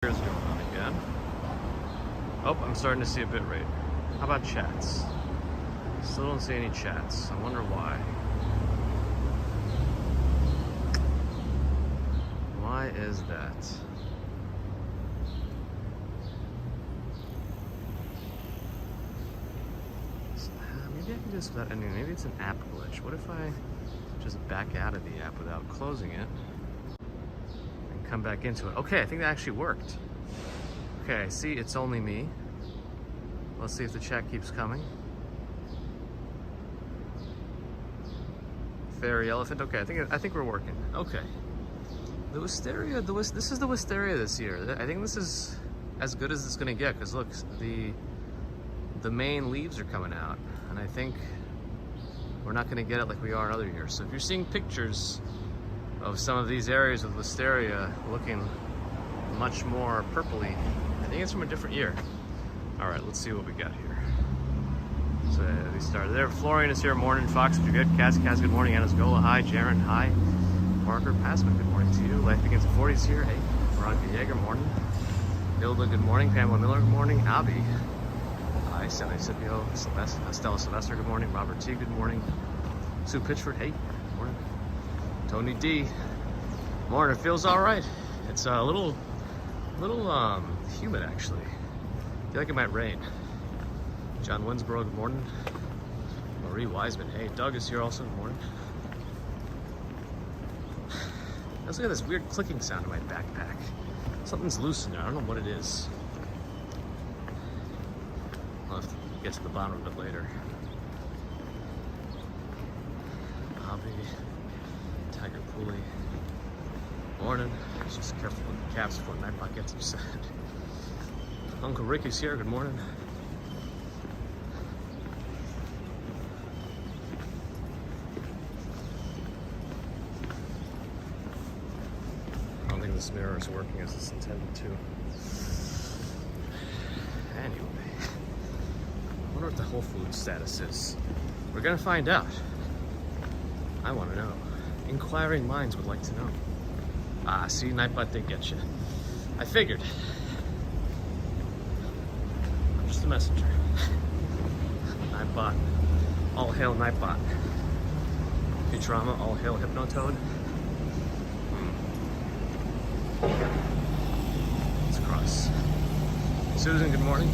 Here's going on again. Oh, I'm starting to see a bit rate. How about chats? Still don't see any chats. I wonder why. Why is that? Maybe I can do this without ending. Maybe it's an app glitch. What if I just back out of the app without closing it and come back into it? Okay, I think that actually worked. Okay, see, it's only me. Let's see if the chat keeps coming. Fairy elephant. Okay, I think we're working. Okay. The wisteria. This is the wisteria this year. I think this is as good as it's gonna get because look, the main leaves are coming out, and I think we're not gonna get it like we are in other years. So if you're seeing pictures of some of these areas with wisteria looking much more purpley, I think it's from a different year. All right, let's see what we got here. So we started there. Florian is here. Morning, Fox. If you're good. Cass, good morning. Anasgola, hi. Jaron, hi. Margaret Passman, good morning to you. Life Begins at 40's here. Hey. Veronica Yeager, morning. Hilda, good morning. Pamela Miller, good morning. Abby. Hi. Sally Scipio. Stella Sylvester, good morning. Robert T, good morning. Sue Pitchford, hey. Morning. Tony D. Morning. It feels all right. It's a little humid actually. I feel like it might rain. John Winsborough, good morning. Marie Wiseman, hey. Doug is here also, good morning. Let's look at this weird clicking sound in my backpack. Something's loose in there, I don't know what it is. I'll have to get to the bottom of it later. Hobby, Tiger Pulley. Morning. Just careful with the caps before Nightbot gets upset. Uncle Rick is here, good morning. I don't think this mirror is working as it's intended to. Anyway, I wonder what the Whole Foods status is. We're gonna find out. I wanna know. Inquiring minds would like to know. Ah, see, Nightbot did get you. I figured. I'm just a messenger. Nightbot. All hail Nightbot. Futurama, all hail Hypnotoad. Let's cross. Susan, good morning.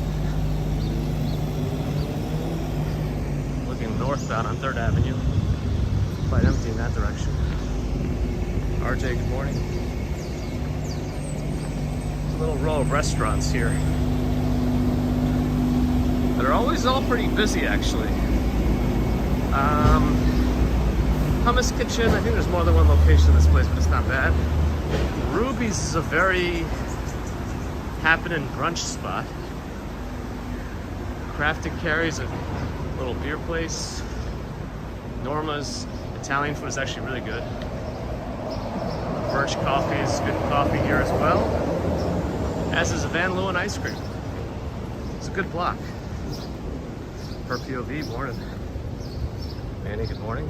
Looking northbound on 3rd Avenue. Quite empty in that direction. RJ, good morning. There's a little row of restaurants here. They're always all pretty busy, actually. Hummus Kitchen, I think there's more than one location in this place, but it's not bad. Ruby's is a very happening brunch spot. Crafted Carry's a little beer place. Norma's Italian food is actually really good. Birch Coffee is good coffee here as well. As is Van Leeuwen Ice Cream. It's a good block. Per POV, morning. Manny, good morning.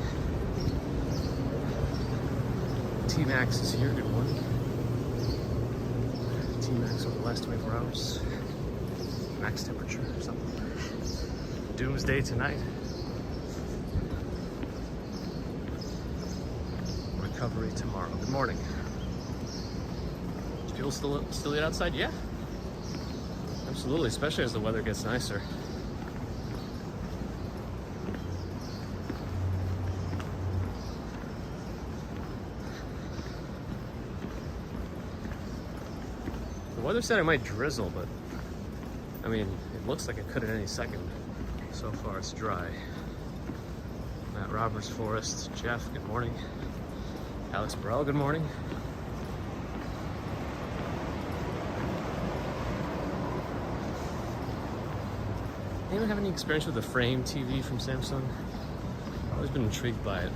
T-Max is here, good morning. T-Max over the last 24 hours. Max temperature or something. Doomsday tonight. Recovery tomorrow. Good morning. Do people still eat outside? Yeah. Absolutely, especially as the weather gets nicer. The weather said it might drizzle, but I mean, it looks like it could at any second. So far it's dry. Matt Roberts, Forest, Jeff, good morning. Alex Burrell, good morning. Anyone have any experience with the Frame TV from Samsung? I've always been intrigued by it.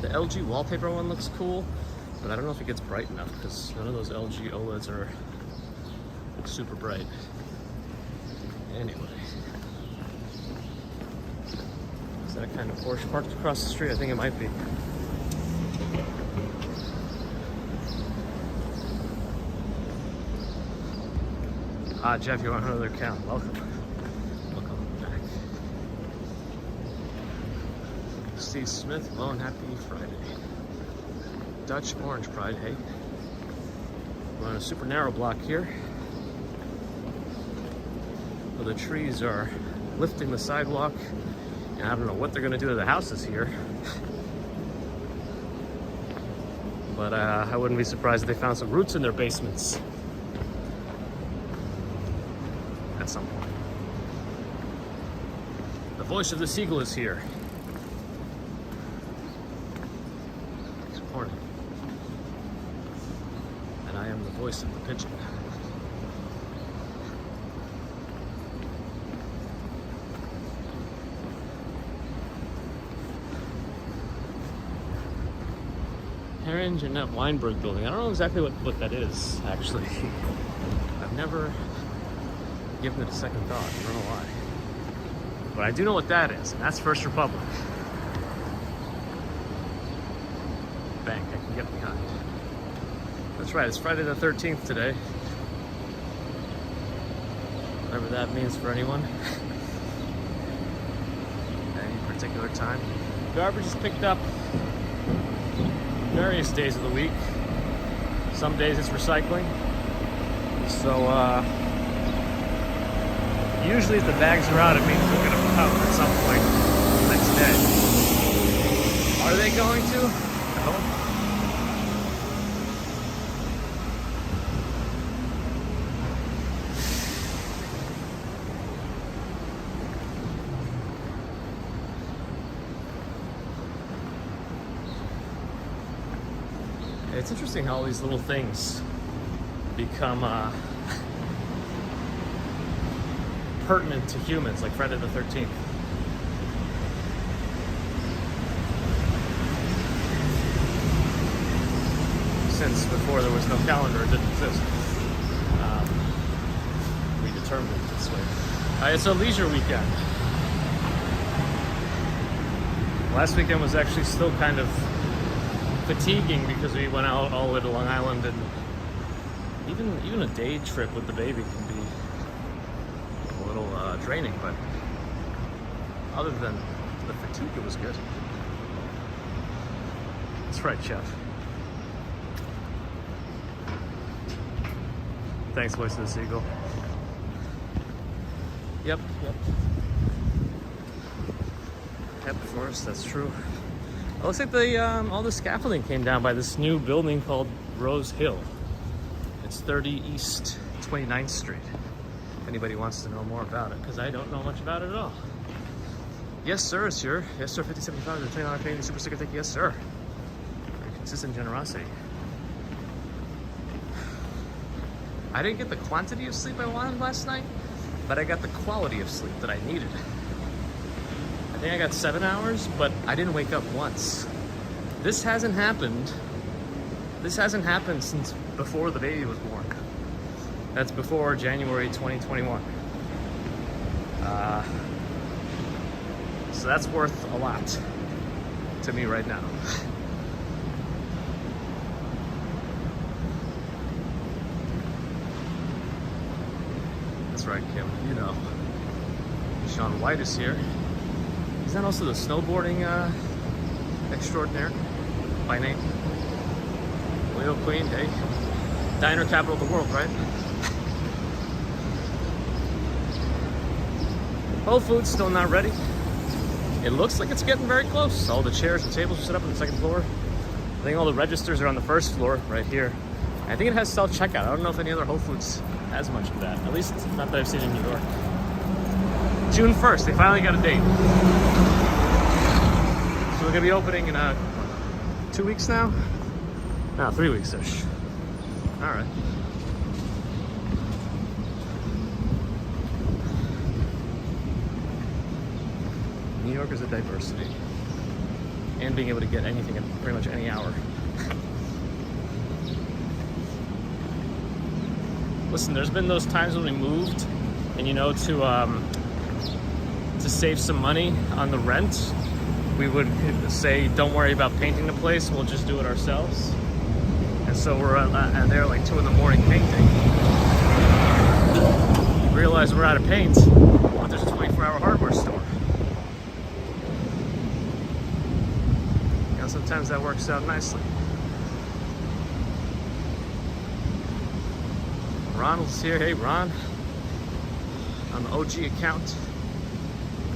The LG wallpaper one looks cool, but I don't know if it gets bright enough because none of those LG OLEDs are super bright. Anyway. Is that a kind of Porsche parked across the street? I think it might be. Jeff, you're on another account. Welcome. Welcome back. Steve Smith, hello and happy Friday. Dutch Orange Pride, hey. We're on a super narrow block here. Well, the trees are lifting the sidewalk, and I don't know what they're gonna do to the houses here. But I wouldn't be surprised if they found some roots in their basements at some point. The voice of the seagull is here. Good morning. And I am the voice of the pigeon. Heron Jeanette Weinberg building. I don't know exactly what that is, actually. I've never given it a second thought. I don't know why. But I do know what that is, and that's First Republic. Bank I can get behind. That's right, it's Friday the 13th today. Whatever that means for anyone. Any particular time. Garbage is picked up various days of the week. Some days it's recycling. So usually if the bags are out, it means they're gonna come at some point the next day. Are they going to? No. It's interesting how all these little things become pertinent to humans, like Friday the 13th. Since before there was no calendar, it didn't exist. We determined it this way. It's a leisure weekend. Last weekend was actually still kind of fatiguing because we went out all the way to Long Island, and even a day trip with the baby can be a little draining, but other than the fatigue, it was good. That's right, Chef. Thanks, voice of the seagull. Yep. Yep, of course, that's true. It looks like all the scaffolding came down by this new building called Rose Hill. It's 30 East 29th Street. If anybody wants to know more about it, because I don't know much about it at all. Yes, sir, it's your. Yes, sir, 5075 is a $20 Canadian super sticker. Thank you, yes, sir. Very consistent generosity. I didn't get the quantity of sleep I wanted last night, but I got the quality of sleep that I needed. I think I got 7 hours, but I didn't wake up once. This hasn't happened since before the baby was born. That's before January 2021. So that's worth a lot to me right now. That's right, Kim, you know. Sean White is here. Is that also the snowboarding extraordinaire by name? Leo Queen, hey. Diner capital of the world, right? Whole Foods still not ready. It looks like it's getting very close. All the chairs and tables are set up on the second floor. I think all the registers are on the first floor, right here. I think it has self-checkout. I don't know if any other Whole Foods has much of that. At least not that I've seen in New York. June 1st, they finally got a date. So we're gonna be opening in 2 weeks now? No, 3 weeks-ish. All right. New York is a diversity. And being able to get anything at pretty much any hour. Listen, there's been those times when we moved and, you know, to save some money on the rent, we would say, don't worry about painting the place, we'll just do it ourselves. And so we're there like 2 in the morning painting. realize we're out of paint, but there's a 24-hour hardware store. You know, sometimes that works out nicely. Ronald's here. Hey, Ron. On the OG account.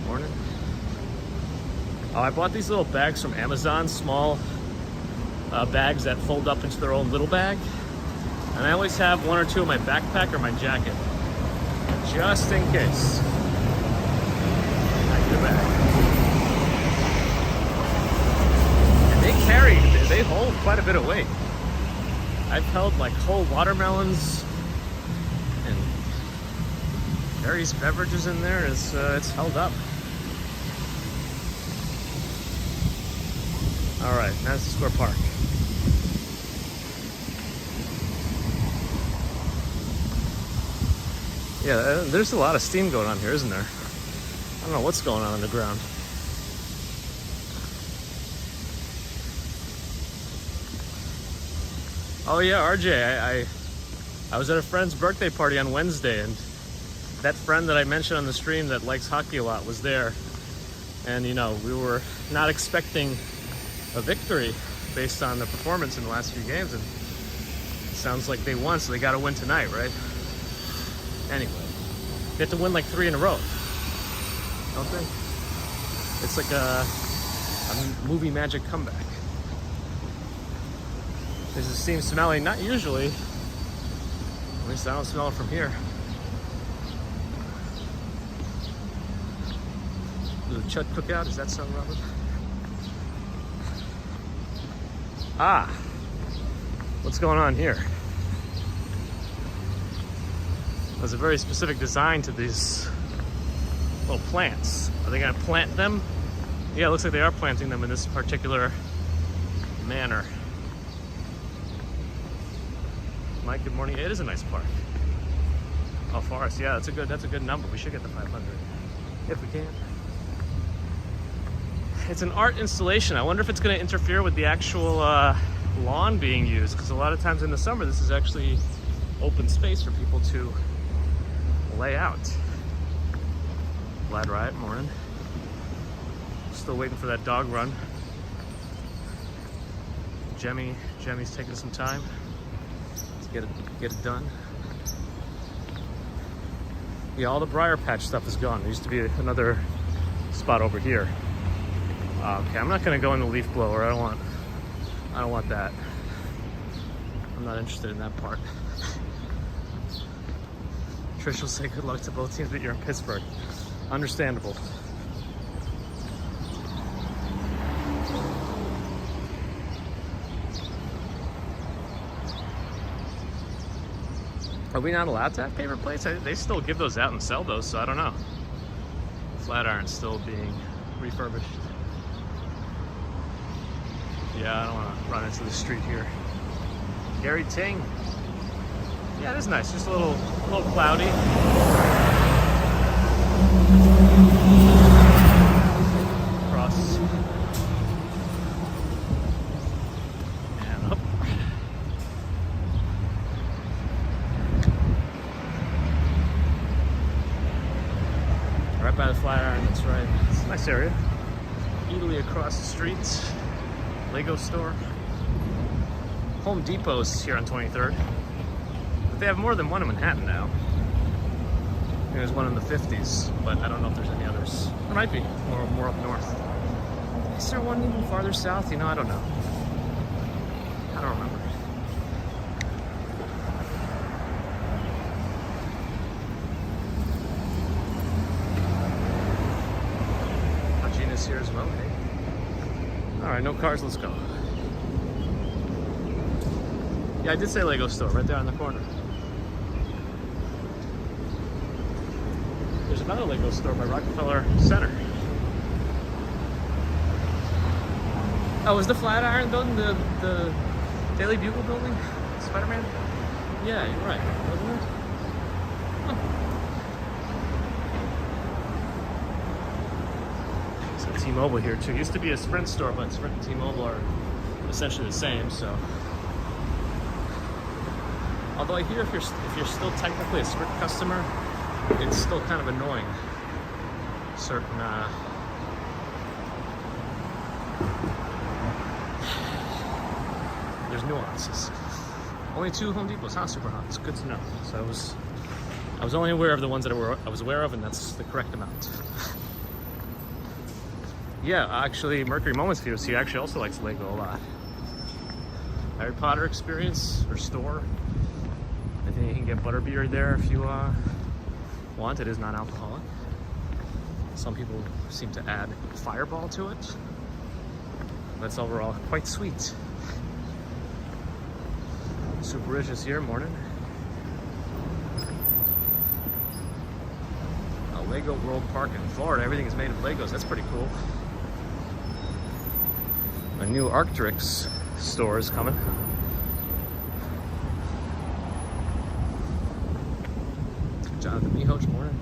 Morning. Oh, I bought these little bags from Amazon, small bags that fold up into their own little bag. And I always have one or two in my backpack or my jacket, just in case. Pack your bag. And they hold quite a bit of weight. I've held like whole watermelons and various beverages in there. It's held up. All right, Madison Square Park. Yeah, there's a lot of steam going on here, isn't there? I don't know what's going on the ground. Oh yeah, RJ, I was at a friend's birthday party on Wednesday, and that friend that I mentioned on the stream that likes hockey a lot was there. And you know, we were not expecting a victory based on the performance in the last few games, and it sounds like they won, so they got to win tonight, right? Anyway, they have to win like 3 in a row, don't they? It's like a movie magic comeback. There's a steam smelling, not usually. At least I don't smell it from here. The Chud cookout, does that sound Robert? Ah, what's going on here? There's a very specific design to these little plants. Are they gonna plant them? Yeah, it looks like they are planting them in this particular manner. Mike, good morning. It is a nice park. Oh, forest, yeah, that's a good number. We should get the 500 if we can. It's an art installation. I wonder if it's going to interfere with the actual lawn being used, because a lot of times in the summer this is actually open space for people to lay out. Glad Riot, morning. Still waiting for that dog run. Jemmy's taking some time to get it done. Yeah, all the briar patch stuff is gone. There used to be another spot over here. Okay, I'm not gonna go in the leaf blower. I don't want that. I'm not interested in that part. Trish will say good luck to both teams, but you're in Pittsburgh. Understandable. Are we not allowed to have paper plates? They still give those out and sell those, so I don't know. Flatiron's still being refurbished. Yeah, I don't want to run into the street here. Gary Ting. Yeah, it is nice. Just a little cloudy. Cross. And up. Right by the Flatiron, that's right. It's a nice area. Easily across the streets. Lego store. Home Depot's here on 23rd. But they have more than one in Manhattan now. There's one in the 50s, but I don't know if there's any others. There might be, more up north. Is there one even farther south? You know, I don't know. I don't remember. Gina's here as well, hey. All right, no cars, let's go. Yeah, I did say Lego store right there on the corner. There's another Lego store by Rockefeller Center. Oh, was the Flatiron building the Daily Bugle building? Spider-Man? Yeah, you're right, wasn't it? Huh. So T-Mobile here too. Used to be a Sprint store, but Sprint and T-Mobile are essentially the same, so. Although I hear if you're still technically a Sprint customer, it's still kind of annoying. Certain there's nuances. Only 2 Home Depots, not super hot. It's good to know. So I was only aware of the ones that I was aware of, and that's the correct amount. Yeah, actually, Mercury Moments VOC actually also likes Lego a lot. Harry Potter experience or store. I think you can get butterbeer there if you want. It is non-alcoholic. Some people seem to add Fireball to it. That's overall quite sweet. Super rich this year, morning. A Lego World Park in Florida. Everything is made of Legos. That's pretty cool. A new Arc'teryx store is coming. Jonathan Mihoch, morning.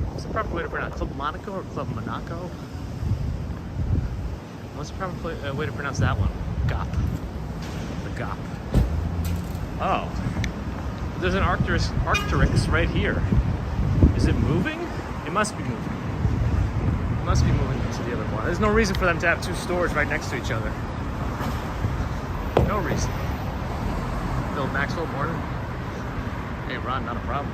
What's the proper way to pronounce it? Club Monaco or Club Monaco? What's the proper way to pronounce that one? GOP. The GOP. Oh. There's an Arc'teryx right here. Is it moving? It must be moving. It must be moving to the other one. There's no reason for them to have 2 stores right next to each other. No reason. Bill Maxwell, morning. Hey Ron, not a problem.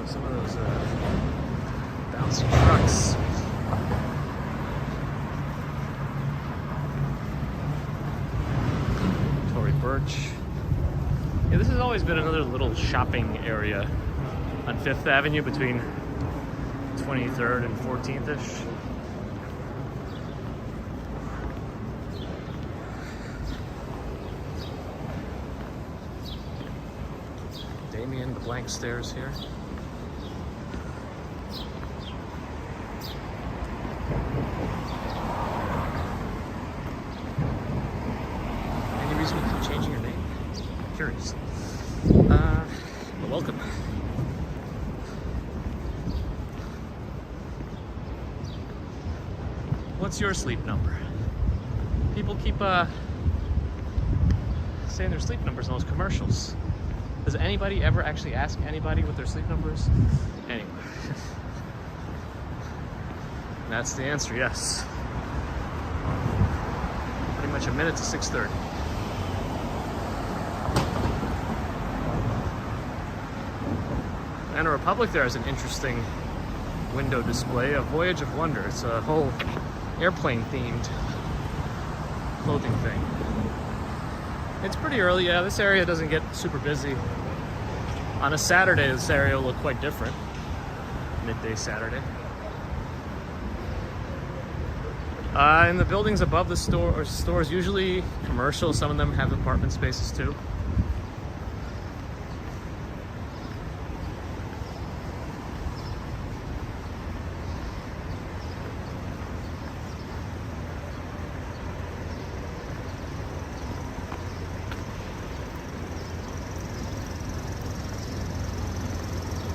Some of those bouncy trucks. Tory Burch. Yeah, this has always been another little shopping area on 5th Avenue between 23rd and 14th-ish. Damien, the blank stairs here. Any reason you keep changing your name? Curious. Well, welcome. What's your sleep number? People keep saying their sleep numbers in those commercials. Does anybody ever actually ask anybody what their sleep number is? Anyway. That's the answer, yes. Pretty much a minute to 6:30. And a Republic there has an interesting window display, a Voyage of Wonder. It's a whole airplane themed clothing thing. It's pretty early, yeah. This area doesn't get super busy. On a Saturday, this area will look quite different. Midday Saturday. In the buildings above the stores, usually commercial. Some of them have apartment spaces too.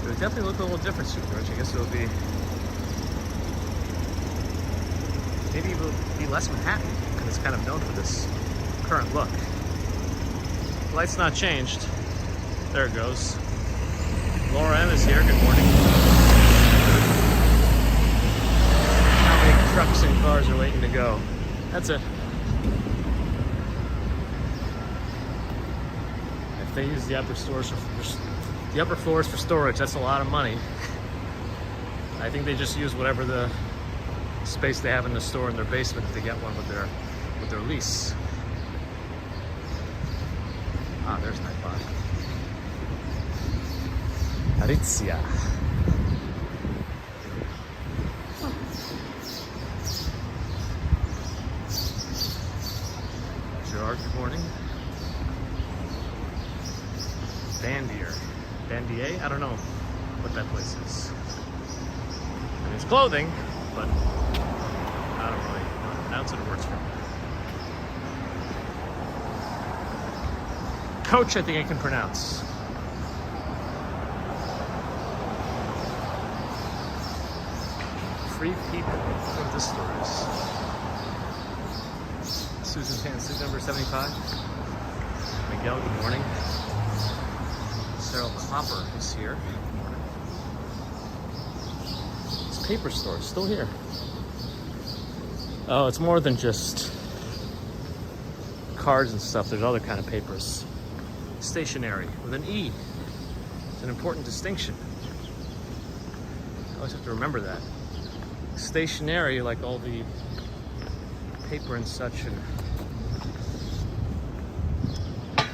It would definitely look a little different soon, George. I guess it would be. Maybe it will be less Manhattan, because it's kind of known for this current look. The light's not changed. There it goes. Laura M is here. Good morning. How many trucks and cars are waiting to go? That's it. If they use the upper floors for storage, that's a lot of money. I think they just use whatever the space they have in the store in their basement if they get one with their lease. Ah, there's Nightbot. Aritzia. Gerard, good morning. Bandier? I don't know what that place is. I mean, it's clothing, but I don't really know how to pronounce it or words for Coach, I think I can pronounce. Free people. What this story is. Susan Hansley, number 75. Miguel, good morning. Cyril Clopper is here. Good morning. This paper store is still here. Oh, it's more than just cards and stuff. There's other kind of papers. Stationery with an E. It's an important distinction. I always have to remember that. Stationery, like all the paper and such, and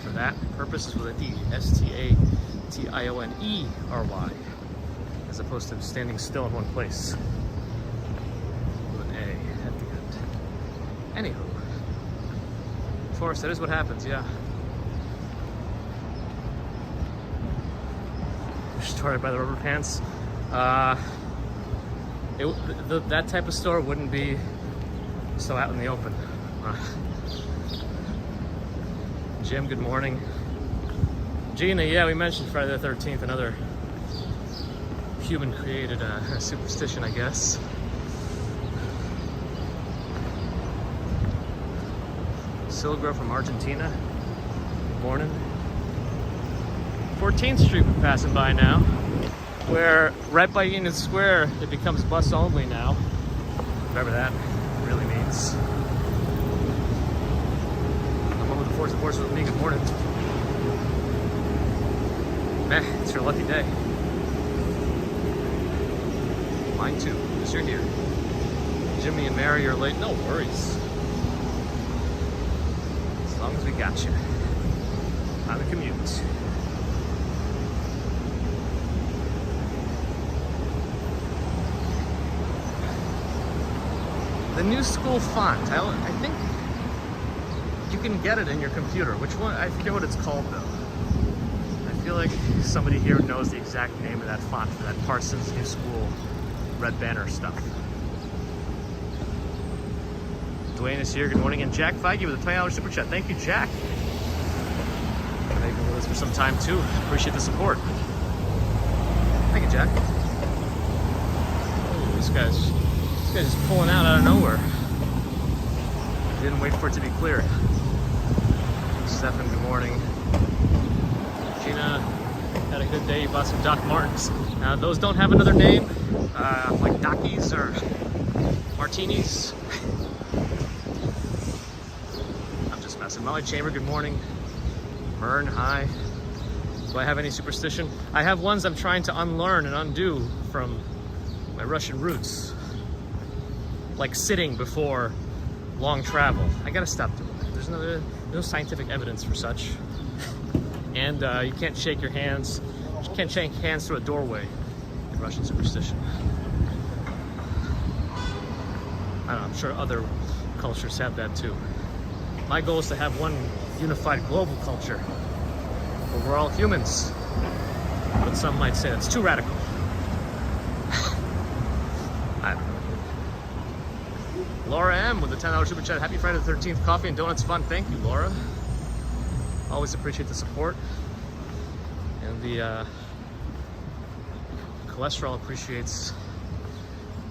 for that purpose is with an E. S-T-A-T-I-O-N-E-R-Y, as opposed to standing still in one place with an A at the end. Anywho, Forrest, that is what happens, yeah. Started by the rubber pants. That type of store wouldn't be so out in the open. Jim, good morning. Gina, yeah, we mentioned Friday the 13th, another human-created superstition, I guess. Silgra from Argentina, good morning. 14th Street we're passing by now, where right by Union Square it becomes bus only now, whatever that really means. I'm over the force with me, good morning. Meh, it's your lucky day. Mine too, because you're here. Jimmy and Mary are late, no worries. As long as we got you. On the commute. The new school font, I think you can get it in your computer. Which one? I forget what it's called though. I feel like somebody here knows the exact name of that font for that Parsons New School red banner stuff. Dwayne is here, good morning. And Jack Feige with a $20 super chat. Thank you, Jack. They've been with us for some time too. Appreciate the support. Thank you, Jack. Oh, this guy's just pulling out of nowhere. Didn't wait for it to be cleared. Stefan, good morning. Gina, had a good day. You bought some Doc Martens. Now, those don't have another name, like Dockies or Martinis. I'm just messing. Molly Chamber, good morning. Mern, hi. Do I have any superstition? I have ones I'm trying to unlearn and undo from my Russian roots. Like sitting before long travel. I gotta stop doing that. There's no scientific evidence for such. And you can't shake your hands. You can't shake hands through a doorway in Russian superstition. I don't know, I'm sure other cultures have that too. My goal is to have one unified global culture where we're all humans. But some might say that's too radical. I don't know. Laura M with the $10 super chat. Happy Friday the 13th. Coffee and donuts fun. Thank you, Laura. Always appreciate the support. And the cholesterol appreciates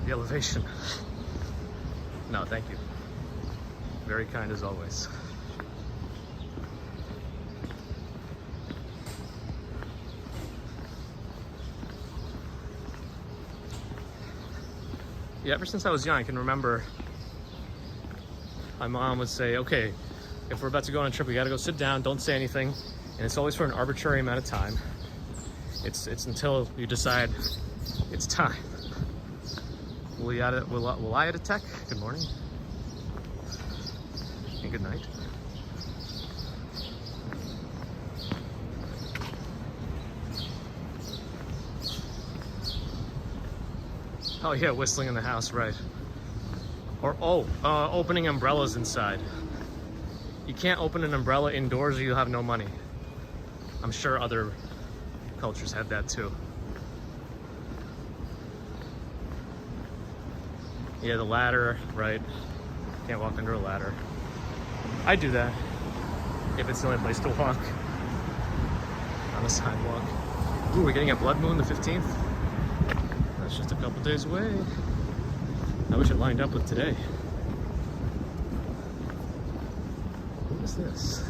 the elevation. No, thank you. Very kind as always. Yeah, ever since I was young, I can remember my mom would say, okay, if we're about to go on a trip, we gotta go sit down, don't say anything. And it's always for an arbitrary amount of time. It's until you decide it's time. Will I at a tech? Good morning. And good night. Oh yeah, whistling in the house, right. Or, opening umbrellas inside. You can't open an umbrella indoors or you'll have no money. I'm sure other cultures have that too. Yeah, the ladder, right. Can't walk under a ladder. I do that if it's the only place to walk. on the sidewalk. Ooh, we're getting a blood moon the 15th. That's just a couple days away. I wish it lined up with today. What is this?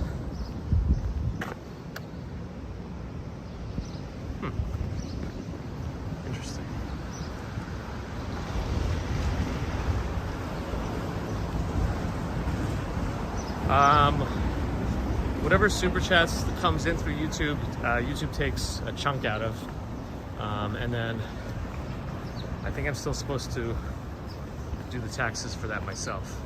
Interesting. Whatever super chats that comes in through YouTube, YouTube takes a chunk out of, and then I think I'm still supposed to do the taxes for that myself.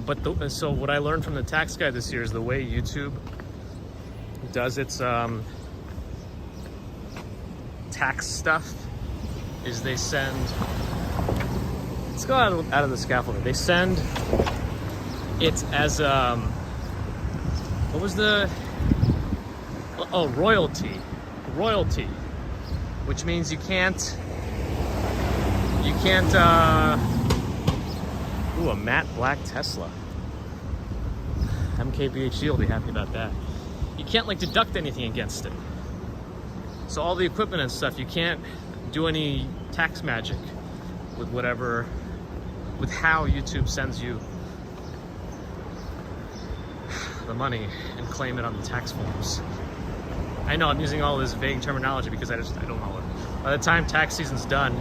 But so what I learned from the tax guy this year is the way YouTube does its tax stuff is they send, let's go out of the scaffolding. They send it as what was the, oh, royalty, which means you can't ooh, a matte black Tesla. MKBHD will be happy about that. You can't like deduct anything against it. So all the equipment and stuff, you can't do any tax magic with whatever, with how YouTube sends you the money and claim it on the tax forms. I know I'm using all this vague terminology because I don't know it. By the time tax season's done,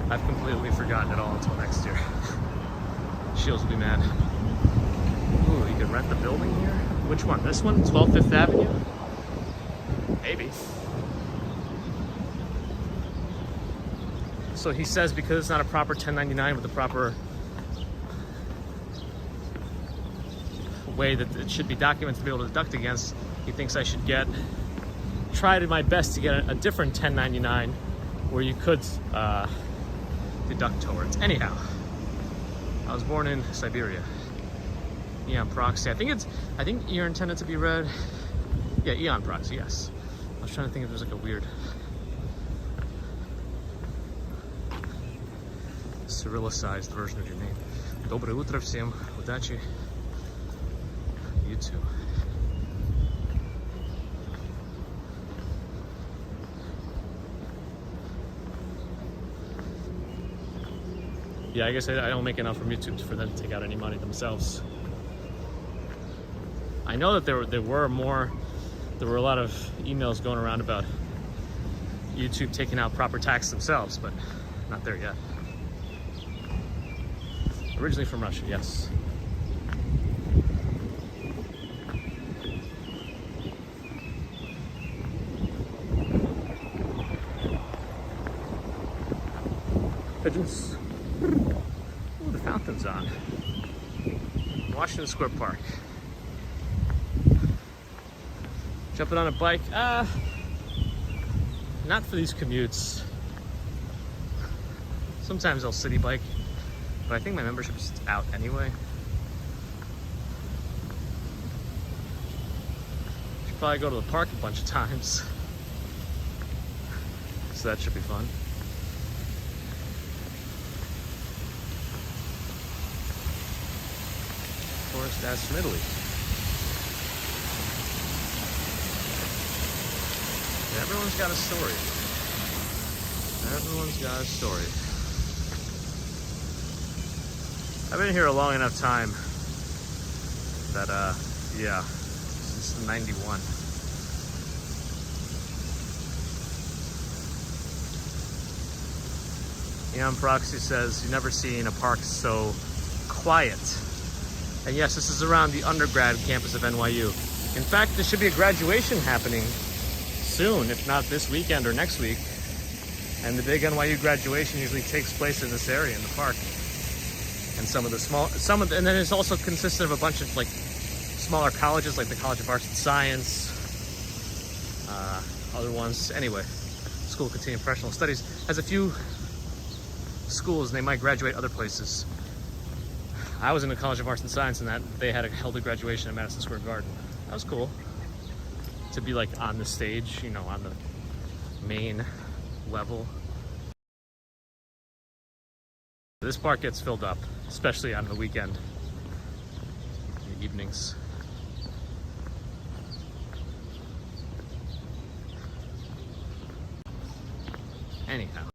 I've completely forgotten it all until next year. Shields will be mad. Ooh, you can rent the building here? Which one? This one? 12 Fifth Avenue? Maybe. So he says because it's not a proper 1099 with the proper way that it should be documented to be able to deduct against, he thinks I should try my best to get a different 1099 where you could deduct towards. Anyhow, I was born in Siberia. Eon Proxy. I think you're intended to be read. Yeah, Eon Proxy, yes. I was trying to think if there's like a weird Cyrillicized version of your name. Доброе утро всем. Удачи. You too. Yeah, I guess I don't make enough from YouTube for them to take out any money themselves. I know that there were a lot of emails going around about YouTube taking out proper tax themselves, but not there yet. Originally from Russia, yes. Pigeons. Ooh, the fountain's on. Washington Square Park. Jumping on a bike. Not for these commutes. Sometimes I'll city bike, but I think my membership's out anyway. Should probably go to the park a bunch of times. So that should be fun. Tourist as from Italy. Everyone's got a story. Everyone's got a story. I've been here a long enough time that, yeah, since '91. Eon Proxy says, you've never seen a park so quiet. And yes, this is around the undergrad campus of NYU. In fact, there should be a graduation happening soon, if not this weekend or next week. And the big NYU graduation usually takes place in this area, in the park. And and then it's also consisted of a bunch of like smaller colleges, like the College of Arts and Science, other ones. Anyway, School of Continuing Professional Studies has a few schools, and they might graduate other places. I was in the College of Arts and Science, and they held a graduation at Madison Square Garden. That was cool to be like on the stage, you know, on the main level. this part gets filled up, especially on the weekend, in the evenings. Anyhow.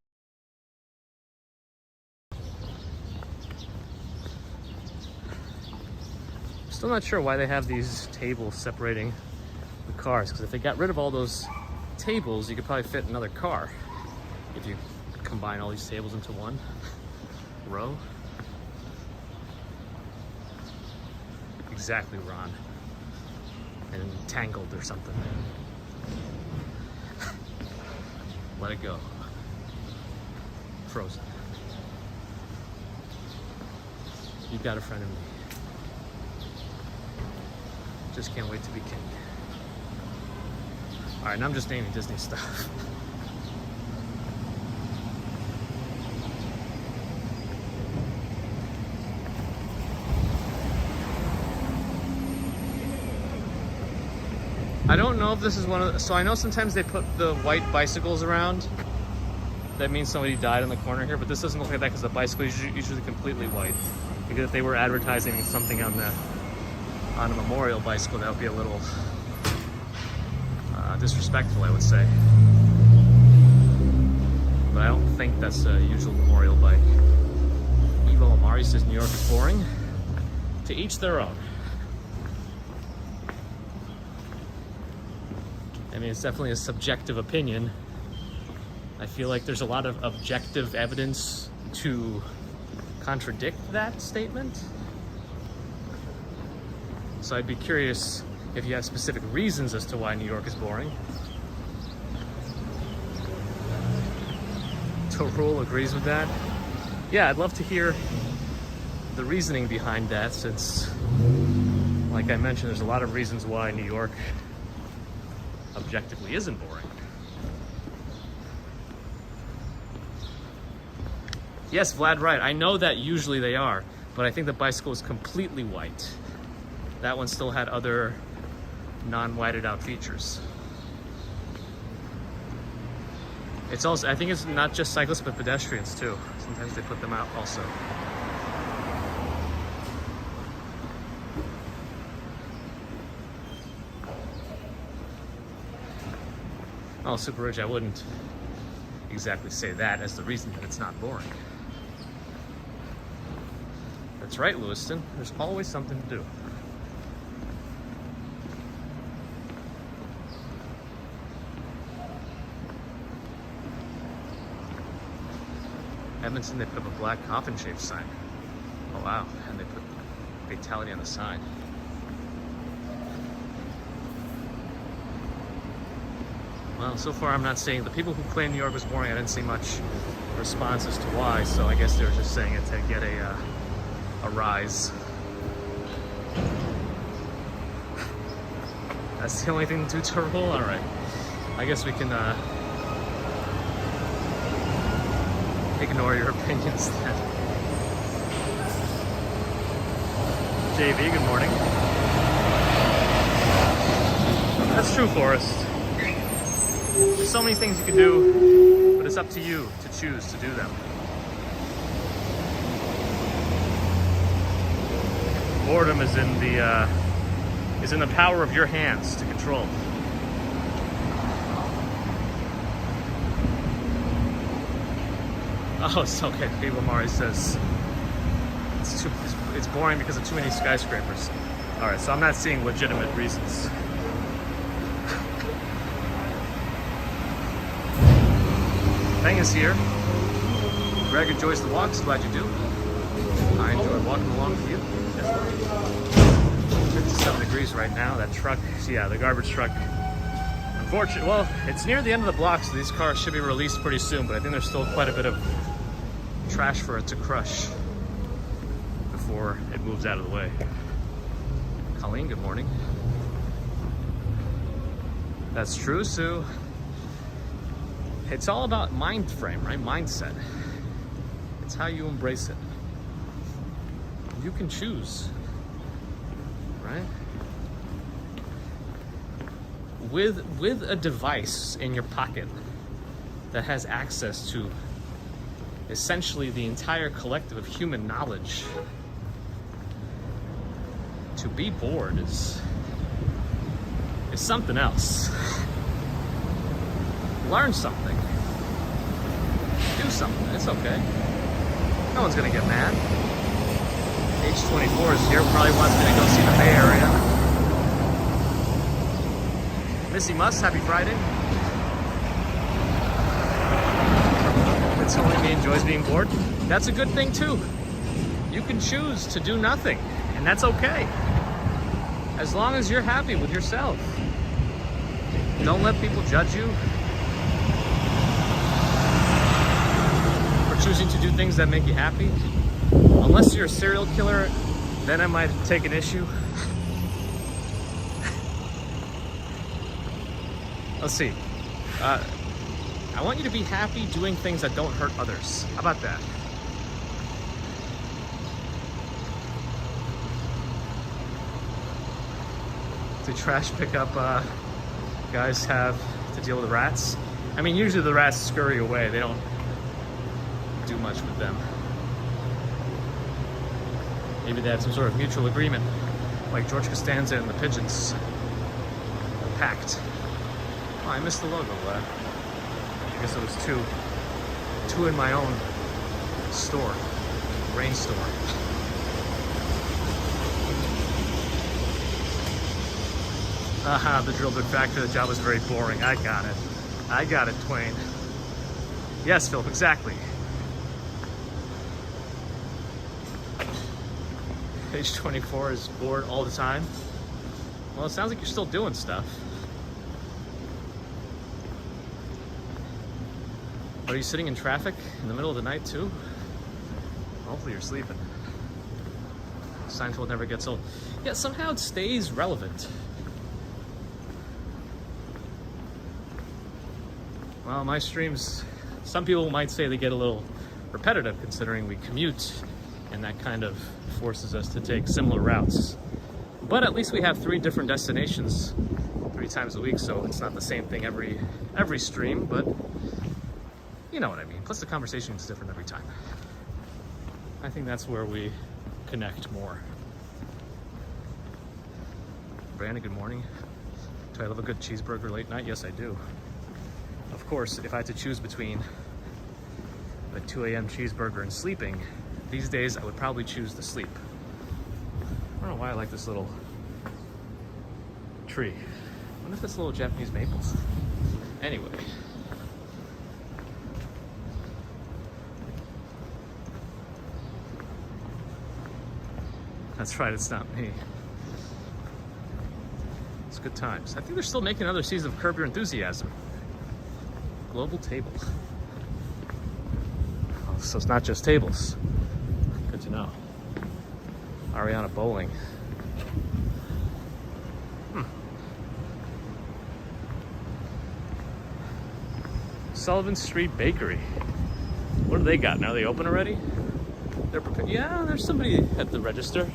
Still not sure why they have these tables separating the cars, because if they got rid of all those tables, you could probably fit another car if you combine all these tables into one row. Exactly, Ron. And entangled or something. Let it go. Frozen. You got a friend in me. Just can't wait to be king. All right, now I'm just naming Disney stuff. I don't know if this is one of the, so I know sometimes they put the white bicycles around. That means somebody died in the corner here, but this doesn't look like that because the bicycle is usually completely white. Because if they were advertising something on a memorial bicycle, that would be a little disrespectful, I would say. But I don't think that's a usual memorial bike. Evo Amari says New York is boring. To each their own. I mean, it's definitely a subjective opinion. I feel like there's a lot of objective evidence to contradict that statement. So I'd be curious if you have specific reasons as to why New York is boring. Torul agrees with that. Yeah, I'd love to hear the reasoning behind that, since, like I mentioned, there's a lot of reasons why New York objectively isn't boring. Yes, Vlad, right. I know that usually they are, but I think the bicycle is completely white. That one still had other non-whited out features. It's also, I think it's not just cyclists, but pedestrians too. Sometimes they put them out also. Oh, Super Rich, I wouldn't exactly say that as the reason that it's not boring. That's right, Lewiston. There's always something to do. Edmonton, they put up a black coffin-shaped sign. Oh wow, and they put fatality on the side. Well, so far I'm not seeing, the people who claim New York was boring, I didn't see much response as to why, so I guess they were just saying it to get a rise. That's the only thing to do to roll? Alright. I guess we can ignore your opinions then. JV, good morning. That's true, Forrest. There's so many things you can do, but it's up to you to choose to do them. Boredom is in the power of your hands to control. Oh, it's okay. People Mari says it's boring because of too many skyscrapers. All right, so I'm not seeing legitimate reasons. Thing is here. Greg enjoys the walks. Glad you do. I enjoy walking along with you as well. 57 degrees right now. That truck, yeah, the garbage truck. Unfortunately, well, it's near the end of the block, so these cars should be released pretty soon, but I think there's still quite a bit of trash for it to crush before it moves out of the way. Colleen, good morning. That's true, Sue. It's all about mind frame, right? Mindset. It's how you embrace it. You can choose, right? With a device in your pocket that has access to essentially the entire collective of human knowledge. To be bored is something else. Learn something. Do something. It's okay. No one's gonna get mad. Age 24 is here. Probably wants me to go see the Bay Area. Missy Muss, happy Friday. It's only me enjoys being bored. That's a good thing too. You can choose to do nothing, and that's okay. As long as you're happy with yourself. Don't let people judge you for choosing to do things that make you happy. Unless you're a serial killer, then I might take an issue. Let's see. I want you to be happy doing things that don't hurt others. How about that? Do trash pickup guys have to deal with rats? I mean, usually the rats scurry away. They don't do much with them. Maybe they have some sort of mutual agreement, like George Costanza and the pigeons. A pact. Oh, I missed the logo. I guess it was two in my own store, rain store. Aha, the drill bit factory. The job was very boring. I got it, Twain. Yes, Philip, exactly. Page 24 is bored all the time. Well, it sounds like you're still doing stuff. Are you sitting in traffic in the middle of the night too? Hopefully you're sleeping. Seinfeld never gets old. Yeah, somehow it stays relevant. Well, my streams, some people might say they get a little repetitive considering we commute, and that kind of forces us to take similar routes. But at least we have 3 different destinations 3 times a week, so it's not the same thing every stream, but you know what I mean. Plus the conversation is different every time. I think that's where we connect more. Brandon, good morning. Do I love a good cheeseburger late night? Yes, I do. Of course, if I had to choose between a 2 a.m. cheeseburger and sleeping, these days I would probably choose the sleep. I don't know why I like this little tree. I wonder if it's little Japanese maples. Anyway. That's right, it's not me. It's good times. I think they're still making another season of Curb Your Enthusiasm. Global table. Oh, so it's not just tables. Good to know. Ariana Bowling. Sullivan Street Bakery. What do they got now? Are they open already? They're prepared. Yeah, there's somebody at the register.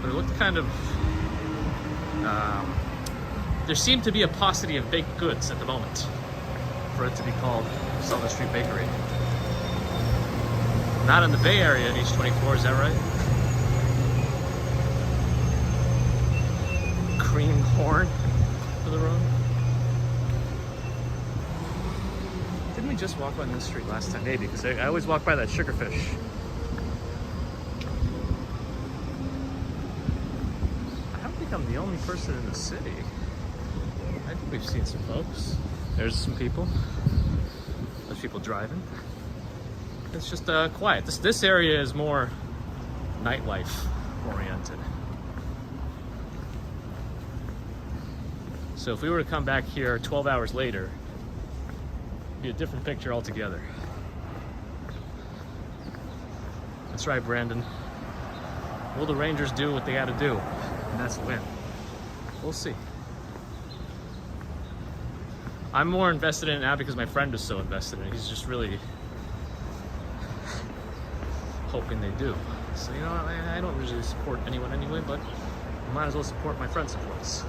But it looked kind of... there seemed to be a paucity of baked goods at the moment for it to be called Sullivan Street Bakery. Not in the Bay Area in East 24, is that right? Cream corn for the road. Didn't we just walk by this street last time? Maybe, because I always walk by that Sugarfish. I don't think I'm the only person in the city. I think we've seen some folks. There's some people. There's people driving. It's just quiet. This area is more nightlife oriented. So if we were to come back here 12 hours later, it'd be a different picture altogether. That's right, Brandon. Will the Rangers do what they got to do? And that's win. We'll see. I'm more invested in it now because my friend is so invested in it. He's just really hoping they do. So, you know, I don't usually support anyone anyway, but I might as well support my friend supports.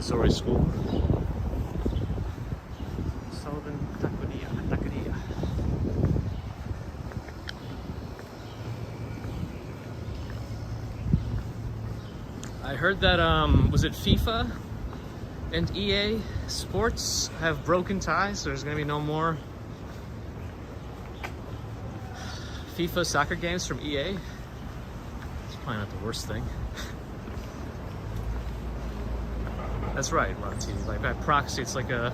Montessori school. Sullivan Taqueria. I heard that, was it FIFA and EA Sports have broken ties, so there's gonna be no more FIFA soccer games from EA. It's probably not the worst thing. That's right, Ron T. Like by proxy, it's like a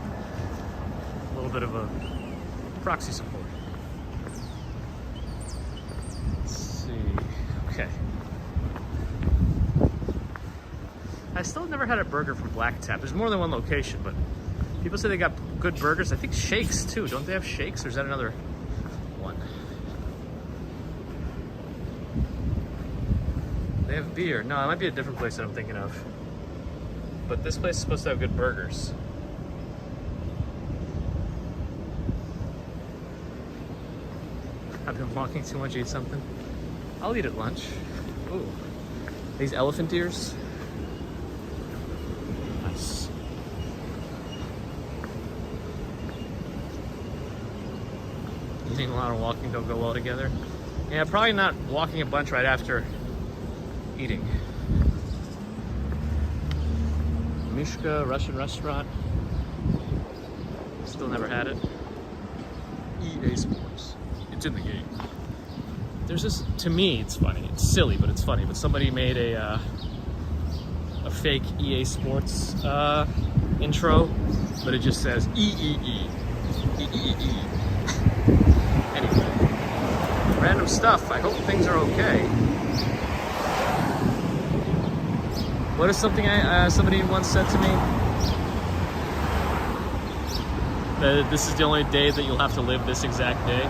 little bit of a proxy support. Let's see. Okay. I still never had a burger from Black Tap. There's more than one location, but people say they got good burgers. I think shakes too. Don't they have shakes, or is that another one? They have beer. No, it might be a different place that I'm thinking of. But this place is supposed to have good burgers. I've been walking too much, eat something. I'll eat at lunch. Ooh. These elephant ears. Nice. Eating a lot and walking don't go well together. Yeah, probably not walking a bunch right after eating. Mishka, Russian restaurant. Still never had it. EA Sports. It's in the game. There's this, to me, it's funny. It's silly, but it's funny. But somebody made a fake EA Sports intro, but it just says EEE. EEE. Anyway, random stuff. I hope things are okay. What is something somebody once said to me? That this is the only day that you'll have to live this exact day.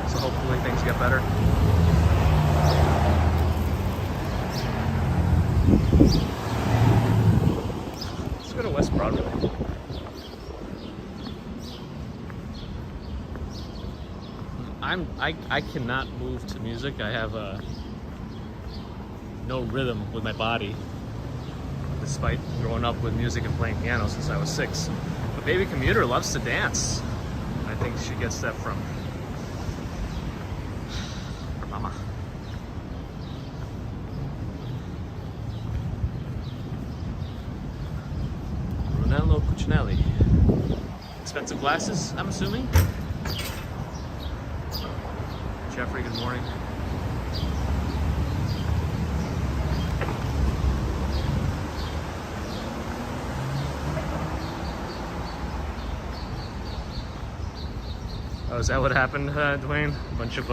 So hopefully things get better. Let's go to West Broadway. I cannot move to music. I have no rhythm with my body, despite growing up with music and playing piano since I was 6. But Baby Commuter loves to dance. I think she gets that from her mama. Brunello Cucinelli. Expensive glasses, I'm assuming. Jeffrey, good morning. Oh, is that what happened, Dwayne? A bunch of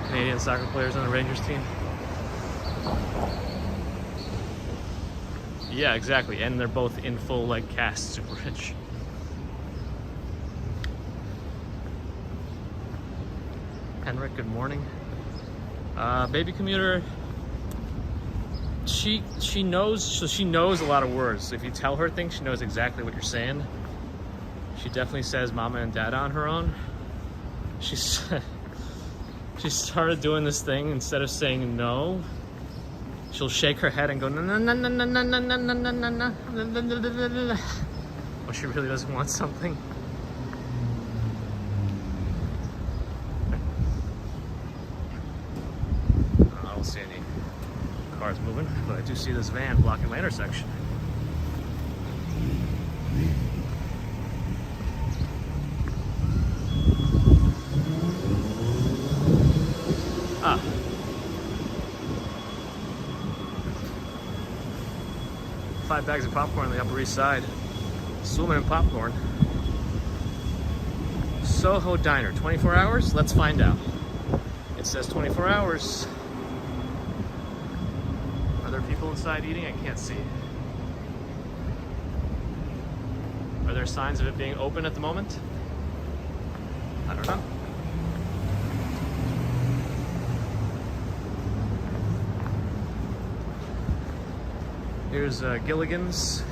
Canadian soccer players on the Rangers team? Yeah, exactly. And they're both in full like cast, super rich. Henrik, good morning. Baby Commuter, she knows, so she knows a lot of words. So if you tell her things, she knows exactly what you're saying. She definitely says mama and dada on her own. She started doing this thing. Instead of saying no, she'll shake her head and go na na na na na na na na na na na na, when she really doesn't want something. I don't see any cars moving, but I do see this van blocking my intersection. Ah. 5 bags of popcorn on the Upper East Side. Swimming in popcorn. Soho Diner, 24 hours? Let's find out. It says 24 hours. Are there people inside eating? I can't see. Are there signs of it being open at the moment? I don't know. Here's Gilligan's.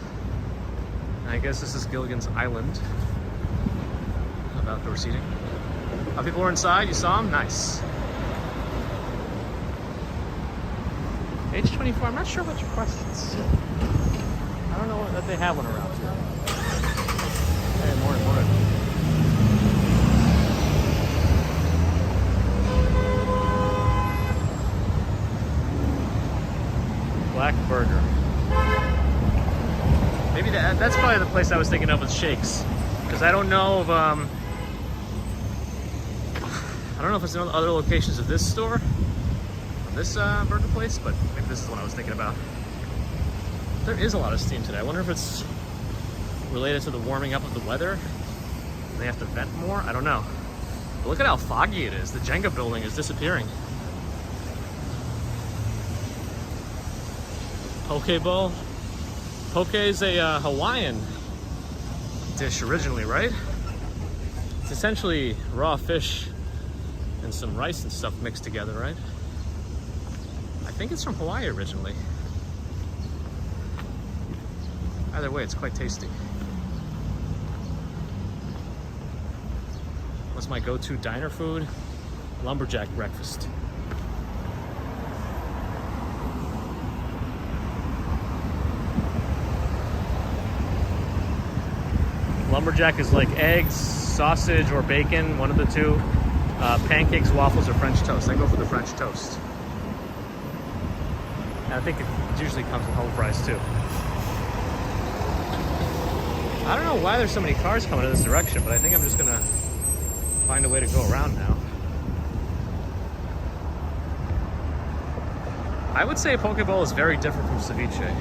I guess this is Gilligan's Island of outdoor seating. People were inside, you saw them? Nice. Age 24, I'm not sure about your questions. I don't know that they have one around here. Hey, morning, morning. Black Burger. Maybe that's probably the place I was thinking of with shakes, because I don't know if I don't know if it's in other locations of this store, of this burger place, but maybe this is what I was thinking about. There is a lot of steam today. I wonder if it's related to the warming up of the weather. They have to vent more. I don't know. But look at how foggy it is. The Jenga building is disappearing. Poke bowl. Poke is a Hawaiian dish originally, right? It's essentially raw fish and some rice and stuff mixed together, right? I think it's from Hawaii originally. Either way, it's quite tasty. What's my go-to diner food? Lumberjack breakfast. Lumberjack is like eggs, sausage, or bacon, one of the two. Pancakes, waffles, or French toast. I go for the French toast. And I think it usually comes with home fries too. I don't know why there's so many cars coming in this direction, but I think I'm just gonna find a way to go around now. I would say poke bowl is very different from ceviche.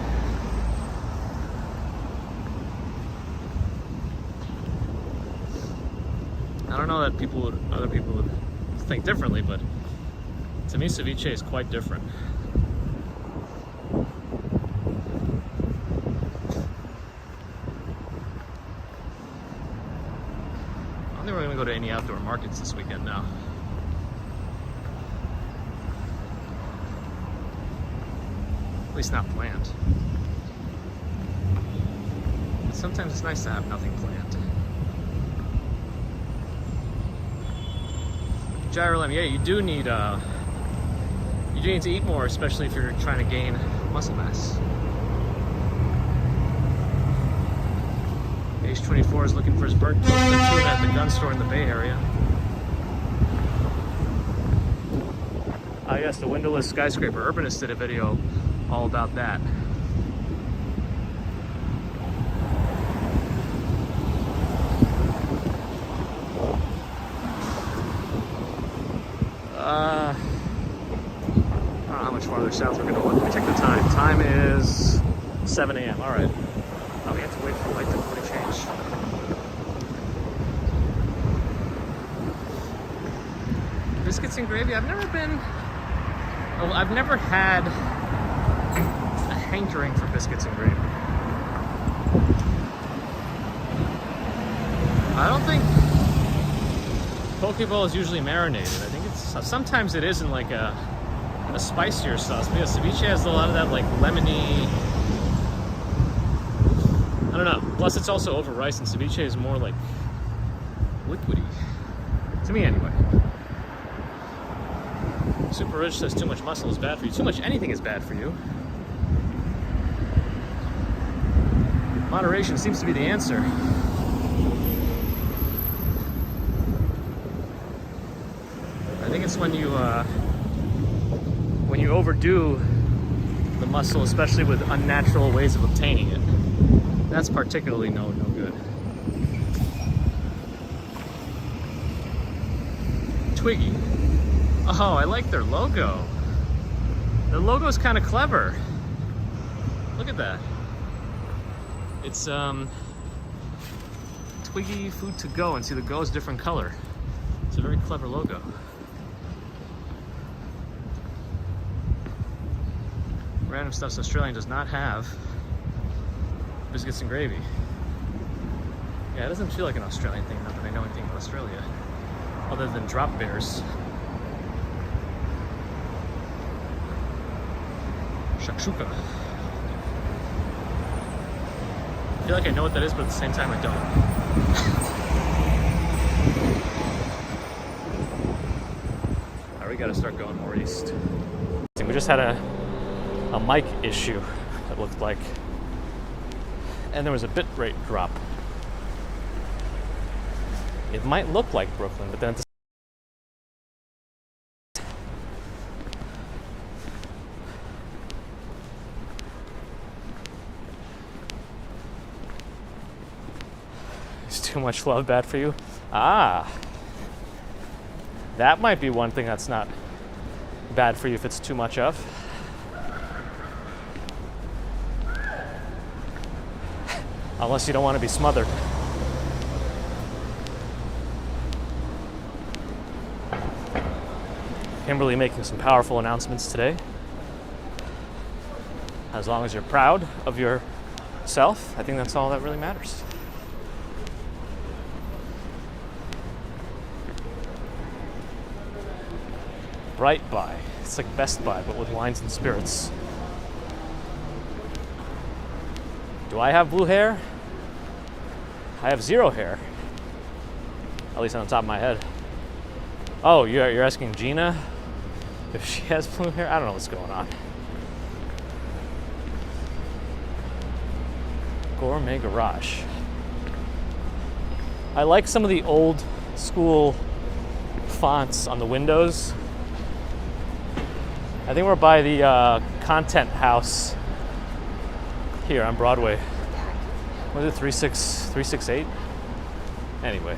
I don't know that other people would think differently, but to me, ceviche is quite different. I don't think we're gonna go to any outdoor markets this weekend now. At least not planned. But sometimes it's nice to have nothing planned. Gyro, yeah, you do need to eat more, especially if you're trying to gain muscle mass. Age 24 is looking for his birthday tuna at the gun store in the Bay Area. Ah, yes, the windowless skyscraper. Urbanist did a video all about that. I don't know how much farther south we're going to go. Let me check the time. Time is 7 a.m. All right. Oh, we have to wait for the light to fully change. Biscuits and gravy. I've never had a hankering for biscuits and gravy. I don't think poke bowl is usually marinated. I think sometimes it is in like a spicier sauce. But yeah, ceviche has a lot of that like lemony. I don't know. Plus, it's also over rice, and ceviche is more like liquidy. To me, anyway. Super Rich says too much muscle is bad for you. Too much anything is bad for you. Moderation seems to be the answer. I think it's when you overdo the muscle, especially with unnatural ways of obtaining it. That's particularly no good. Twiggy. Oh, I like their logo. Their logo is kind of clever. Look at that. It's Twiggy Food to Go, and see the go is different color. It's a very clever logo. Random Stuff's Australian does not have biscuits and gravy. Yeah, it doesn't feel like an Australian thing, not that I know anything about Australia, other than drop bears. Shakshuka. I feel like I know what that is, but at the same time I don't. Alright, we gotta start going more east. We just had a mic issue, it looked like. and there was a bit rate drop. It might look like Brooklyn, but then at the is too much love bad for you? Ah, that might be one thing that's not bad for you if it's too much of. Unless you don't want to be smothered. Kimberly making some powerful announcements today. As long as you're proud of yourself, I think that's all that really matters. Bright Buy. It's like Best Buy, but with wines and spirits. Do I have blue hair? I have zero hair. At least on the top of my head. Oh, you're asking Gina if she has blue hair? I don't know what's going on. Gourmet Garage. I like some of the old school fonts on the windows. I think we're by the Content House here on Broadway. Was it 368? Anyway.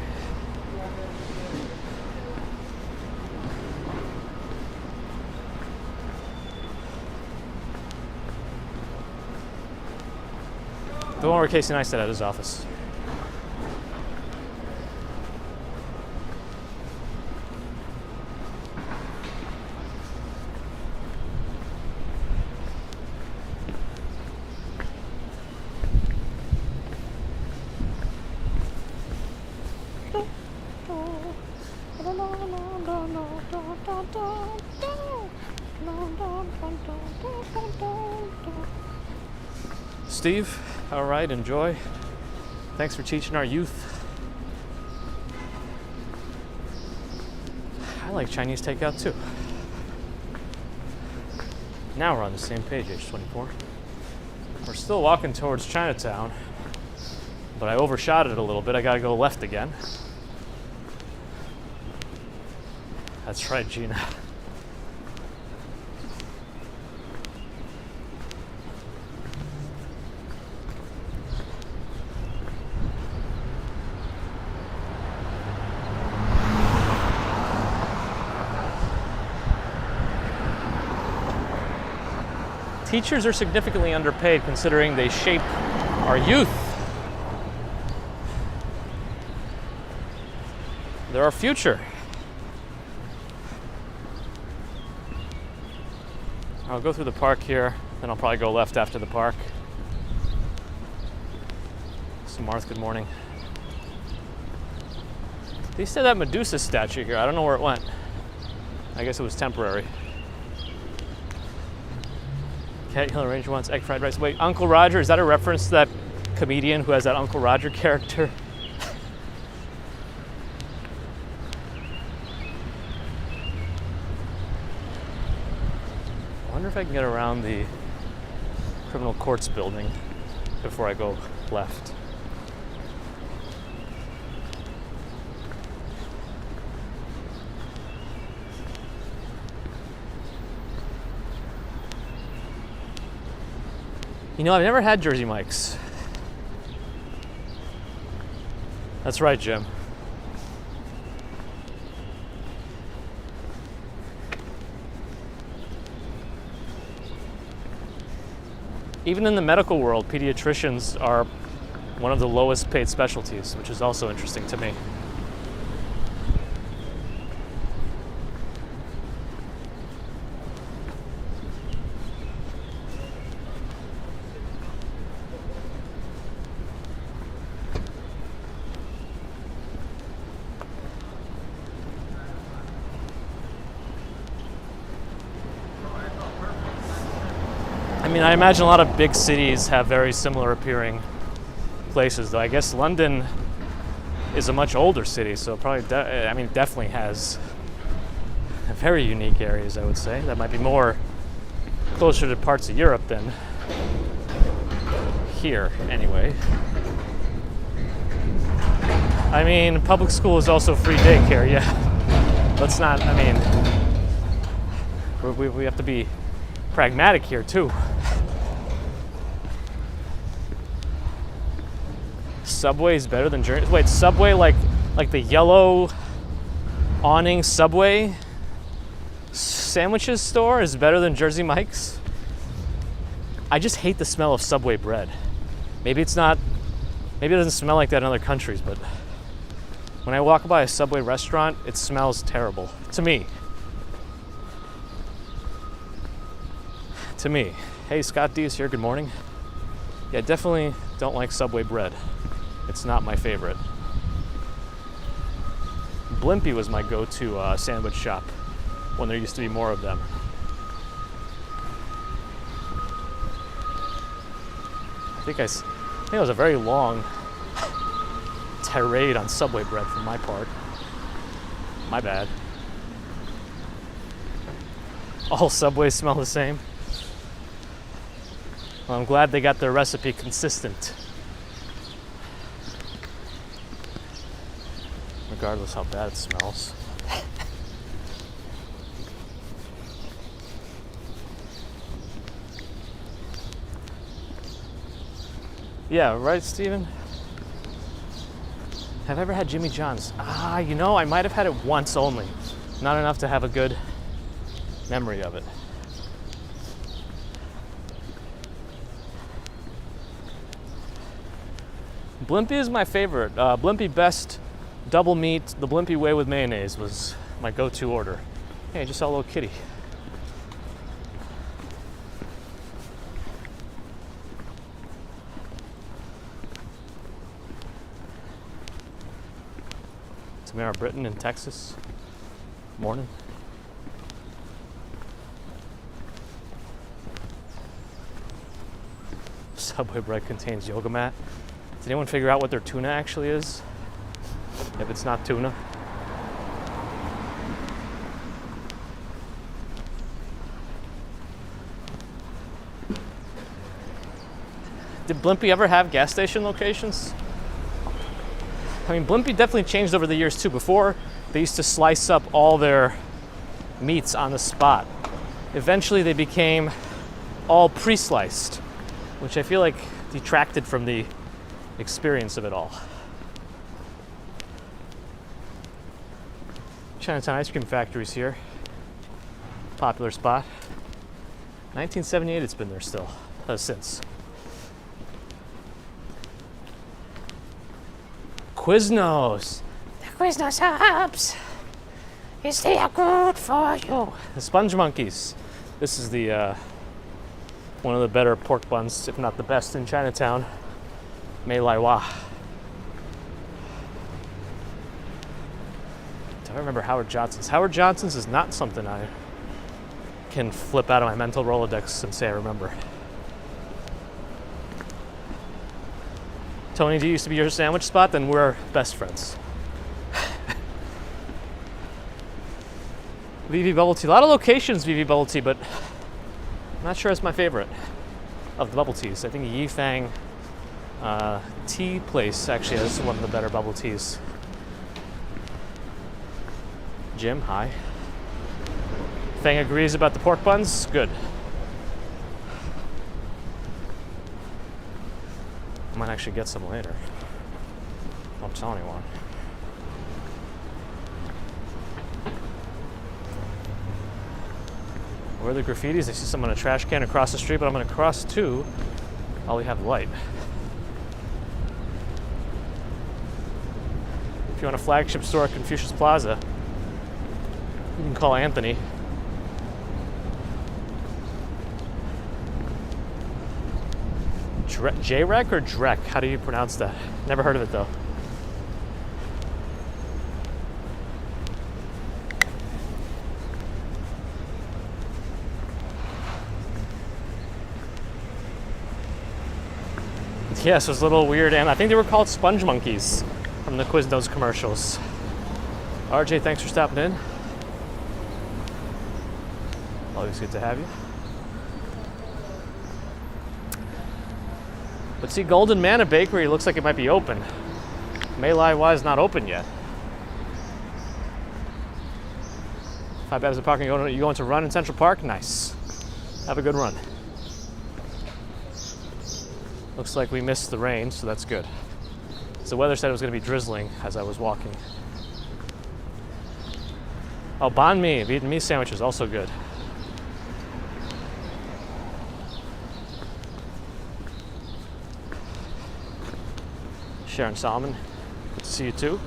The one where Casey Neistat at his office. Steve, all right, enjoy. Thanks for teaching our youth. I like Chinese takeout too. Now we're on the same page, age 24. We're still walking towards Chinatown, but I overshot it a little bit. I gotta go left again. That's right, Gina. Teachers are significantly underpaid considering they shape our youth. They're our future. I'll go through the park here, then I'll probably go left after the park. So Marth, good morning. They said that Medusa statue here, I don't know where it went. I guess it was temporary. Cat Hill Ranger wants egg fried rice. Wait, Uncle Roger, is that a reference to that comedian who has that Uncle Roger character? I wonder if I can get around the criminal courts building before I go left. You know, I've never had Jersey Mike's. That's right, Jim. Even in the medical world, pediatricians are one of the lowest paid specialties, which is also interesting to me. I mean, I imagine a lot of big cities have very similar appearing places, though I guess London is a much older city, so probably, definitely has very unique areas, I would say. That might be more closer to parts of Europe than here, anyway. I mean, public school is also free daycare, yeah. Let's not, I mean, we have to be pragmatic here, too. Subway is better than Jersey. Wait, Subway, like the yellow awning Subway sandwiches store is better than Jersey Mike's? I just hate the smell of Subway bread. Maybe it doesn't smell like that in other countries, but when I walk by a Subway restaurant, it smells terrible. To me. To me. Hey, Scott D is here, good morning. Yeah, definitely don't like Subway bread. It's not my favorite. Blimpie was my go-to sandwich shop when there used to be more of them. I think it was a very long tirade on Subway bread from my part. My bad. All Subways smell the same. Well, I'm glad they got their recipe consistent. Regardless how bad it smells. Yeah, right, Steven? Have I ever had Jimmy John's? You know, I might have had it once only. Not enough to have a good memory of it. Blimpie is my favorite. Blimpie Best Double Meat, the Blimpie Way with mayonnaise was my go-to order. Hey, I just saw a little kitty. Tamara Britton in Texas. Morning. Subway bread contains yoga mat. Did anyone figure out what their tuna actually is? If it's not tuna. Did Blimpie ever have gas station locations? I mean, Blimpie definitely changed over the years too. Before, they used to slice up all their meats on the spot. Eventually, they became all pre-sliced, which I feel like detracted from the experience of it all. Chinatown Ice Cream Factory's here. Popular spot. 1978 it's been there still, since. Quiznos. The Quiznos hubs. Is they are good for you. The Sponge Monkeys. This is the one of the better pork buns, if not the best in Chinatown. Mei Lai Wah. Do I remember Howard Johnson's? Howard Johnson's is not something I can flip out of my mental Rolodex and say I remember. Tony D used to be your sandwich spot, then we're best friends. VV Bubble Tea. A lot of locations VV Bubble Tea, but I'm not sure it's my favorite of the bubble teas. I think Yifang Tea Place actually has one of the better bubble teas. Jim, hi. Fang agrees about the pork buns. Good. I might actually get some later. Don't tell anyone. Where are the graffitis? I see someone in a trash can across the street, but I'm going to cross too while we have light. If you want a flagship store at Confucius Plaza, you can call Anthony. J-Rec or Drek? How do you pronounce that? Never heard of it though. Yes, it was a little weird, and I think they were called Sponge Monkeys from the Quiznos commercials. RJ, thanks for stopping in. Always good to have you. But see, Golden Manna Bakery looks like it might be open. Malai wise, not open yet. 5 hours of parking. You going to run in Central Park? Nice. Have a good run. Looks like we missed the rain, so that's good. So the weather said it was going to be drizzling as I was walking. Oh, banh mi, Vietnamese sandwiches, also good. Sharon Solomon, good to see you too.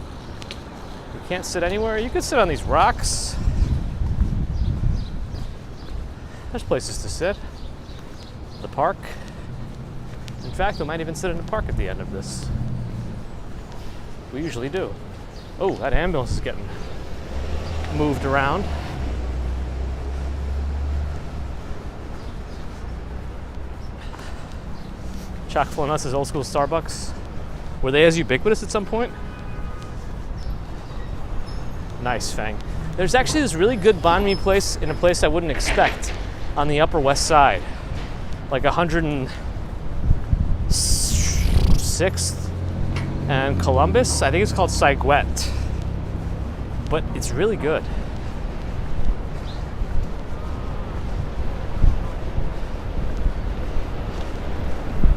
You can't sit anywhere. You could sit on these rocks. There's places to sit. The park. In fact, we might even sit in the park at the end of this. We usually do. Oh, that ambulance is getting moved around. Chock full of nuts is old school Starbucks. Were they as ubiquitous at some point? Nice, Fang. There's actually this really good banh mi place in a place I wouldn't expect on the Upper West Side. Like 106th and Columbus. I think it's called Saiguet. But it's really good.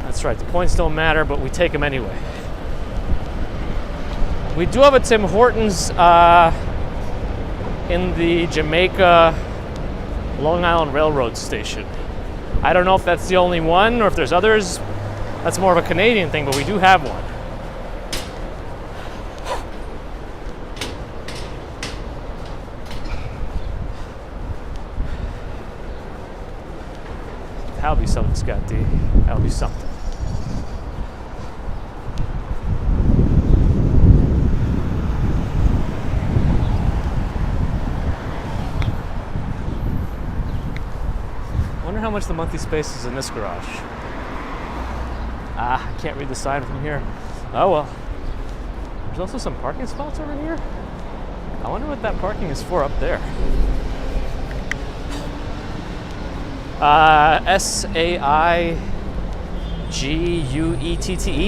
That's right, the points don't matter, but we take them anyway. We do have a Tim Hortons in the Jamaica Long Island Railroad station. I don't know if that's the only one or if there's others. That's more of a Canadian thing, but we do have one. That'll be something, Scott D. That'll be something. I wonder how much the monthly space is in this garage. I can't read the sign from here. Oh well. There's also some parking spots over here. I wonder what that parking is for up there. Saiguette,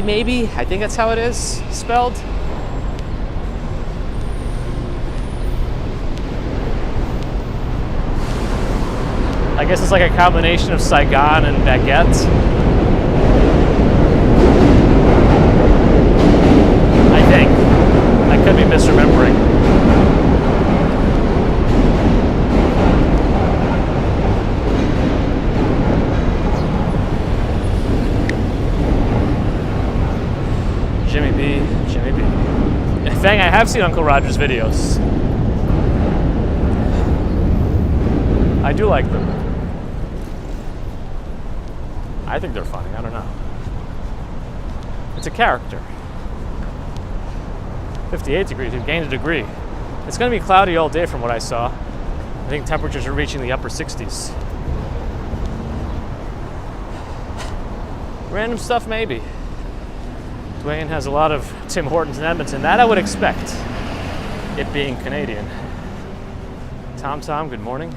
maybe? I think that's how it is spelled. I guess it's like a combination of Saigon and baguette. I think. I could be misremembering. Jimmy B. Fang, I have seen Uncle Roger's videos. I do like them. I think they're funny, I don't know. It's a character. 58 degrees, we've gained a degree. It's gonna be cloudy all day from what I saw. I think temperatures are reaching the upper 60s. Random stuff, maybe. Dwayne has a lot of Tim Hortons in Edmonton. That I would expect, it being Canadian. Tom, good morning.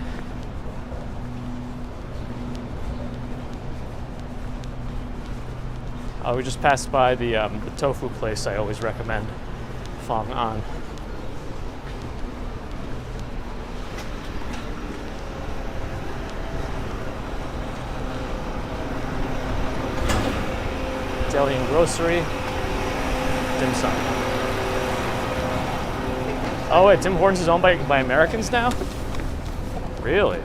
We just passed by the tofu place I always recommend, Fong An. Deli and grocery. Dim sum. Oh wait, Tim Hortons is owned by Americans now? Really?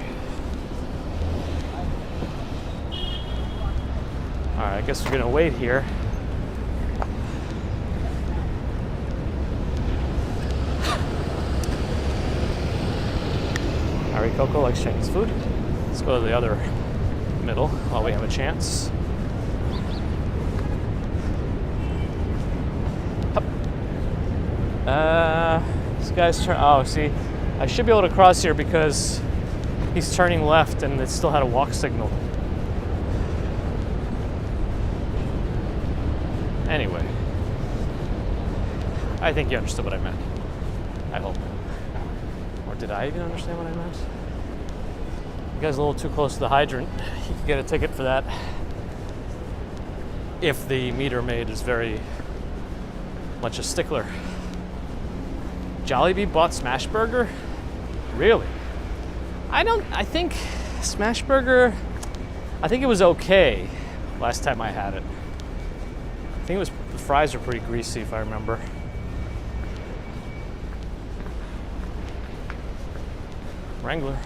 Alright, I guess we're gonna wait here. Ari Coco likes Chinese food. Let's go to the other middle while we have a chance. This guy's turn. Oh, see, I should be able to cross here because he's turning left and it still had a walk signal. Anyway, I think you understood what I meant. I hope. Or did I even understand what I meant? You guys are a little too close to the hydrant. You could get a ticket for that. if the meter maid is very much a stickler. Jollibee bought Smashburger? Really? I think Smashburger, I think it was okay last time I had it. I think the fries were pretty greasy if I remember. Wrangler.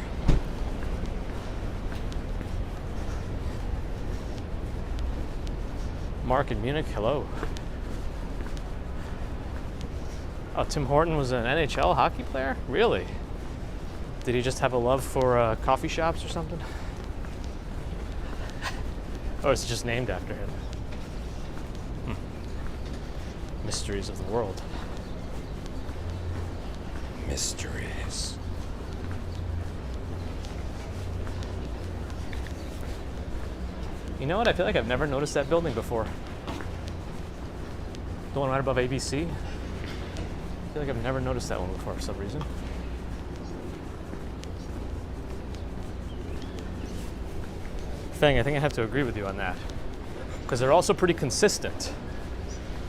Mark in Munich, hello. Oh, Tim Horton was an NHL hockey player? Really? Did he just have a love for coffee shops or something? Or is it just named after him? Mysteries of the world. Mysteries. You know what? I feel like I've never noticed that building before. The one right above ABC. I feel like I've never noticed that one before for some reason. Fang, I think I have to agree with you on that. Because they're also pretty consistent.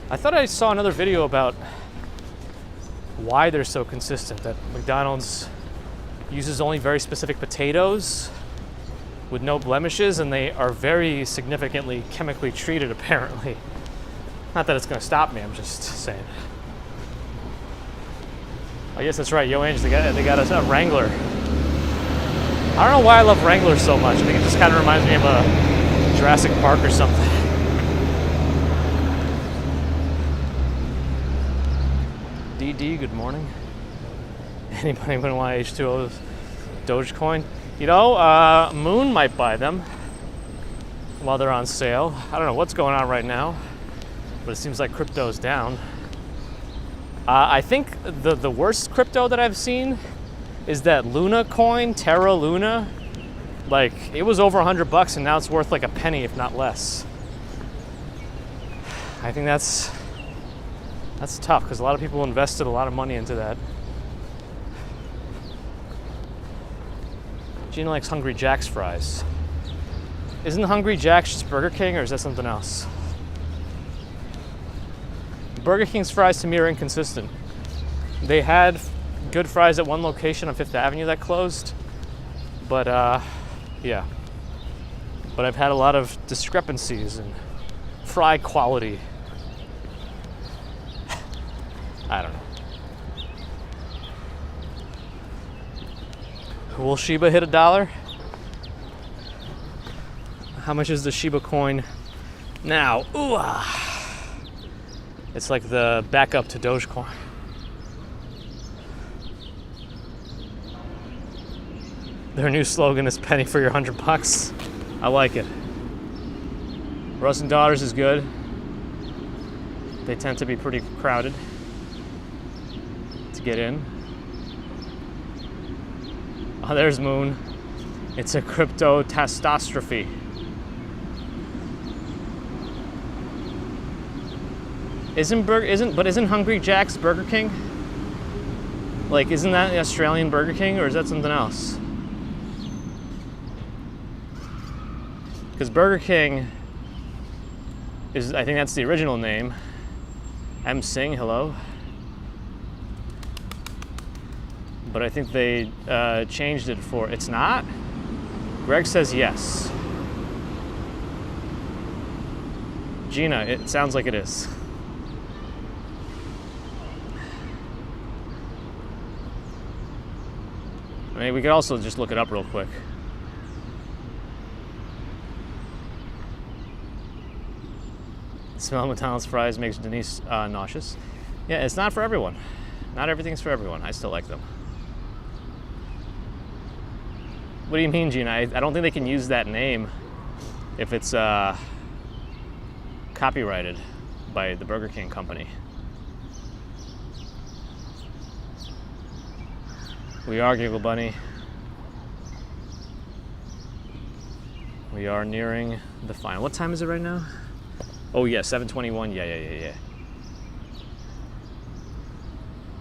I thought I saw another video about why they're so consistent, that McDonald's uses only very specific potatoes with no blemishes, and they are very significantly chemically treated, apparently. Not that it's going to stop me, I'm just saying. I guess that's right, Yo Ange, they got a Wrangler. I don't know why I love Wrangler so much. I think it just kind of reminds me of a Jurassic Park or something. DD, good morning. Anybody want H2O's Dogecoin? You know, Moon might buy them while they're on sale. I don't know what's going on right now, but it seems like crypto's down. I think the worst crypto that I've seen is that Luna coin, Terra Luna. Like, it was over $100 and now it's worth like a penny, if not less. I think that's tough because a lot of people invested a lot of money into that. Gina likes Hungry Jack's fries. Isn't Hungry Jack's just Burger King, or is that something else? Burger King's fries to me are inconsistent. They had good fries at one location on Fifth Avenue that closed, but yeah. But I've had a lot of discrepancies in fry quality. I don't know. Will Shiba hit $1? How much is the Shiba coin now? Ooh, it's like the backup to Dogecoin. Their new slogan is penny for your $100. I like it. Russ and Daughters is good. They tend to be pretty crowded to get in. Oh, there's Moon. It's a crypto catastrophe. Isn't Hungry Jack's Burger King? Like, isn't that the Australian Burger King, or is that something else? Because Burger King is, I think that's the original name. M. Singh, hello. But I think they changed it for, it's not? Greg says yes. Gina, it sounds like it is. I mean, we could also just look it up real quick. Smell McDonald's fries makes Denise nauseous. Yeah, it's not for everyone. Not everything's for everyone. I still like them. What do you mean, Gina? I don't think they can use that name if it's copyrighted by the Burger King company. We are, Giggle Bunny. We are nearing the final. What time is it right now? Oh yeah, 7:21. Yeah.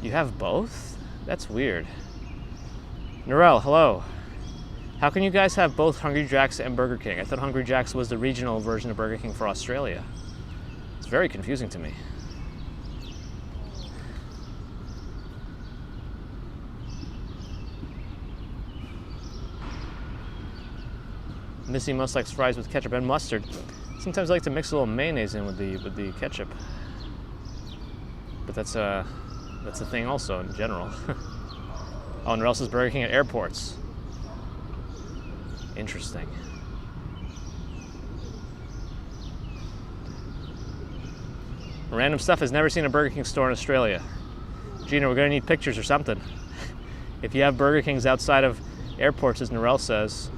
You have both? That's weird. Narelle, hello. How can you guys have both Hungry Jack's and Burger King? I thought Hungry Jack's was the regional version of Burger King for Australia. It's very confusing to me. Missy most likes fries with ketchup and mustard. Sometimes I like to mix a little mayonnaise in with the ketchup. But that's a thing also in general. Oh, and Norelsa's Burger King at airports. Interesting. Random stuff has never seen a Burger King store in Australia. Gina, we're gonna need pictures or something. If you have Burger Kings outside of airports, as Norel says.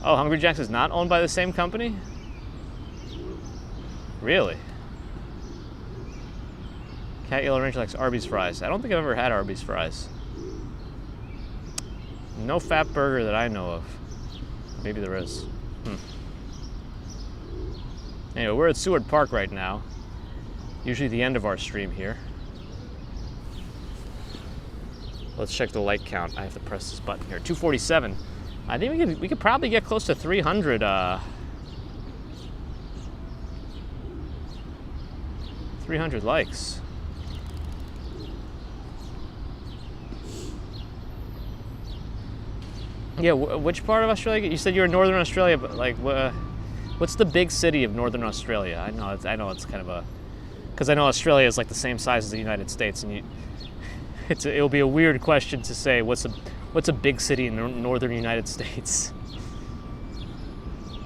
Oh, Hungry Jack's is not owned by the same company? Really? Cat Yellow Ranger likes Arby's fries. I don't think I've ever had Arby's fries. No fat burger that I know of. Maybe there is. Anyway, we're at Seward Park right now. Usually the end of our stream here. Let's check the light count. I have to press this button here. 247. I think we could probably get close to 300. 300 likes. Yeah, which part of Australia? You said you're in Northern Australia, but like, what's the big city of Northern Australia? I know it's kind of a, because I know Australia is like the same size as the United States, and it'll be a weird question to say what's a big city in the Northern United States.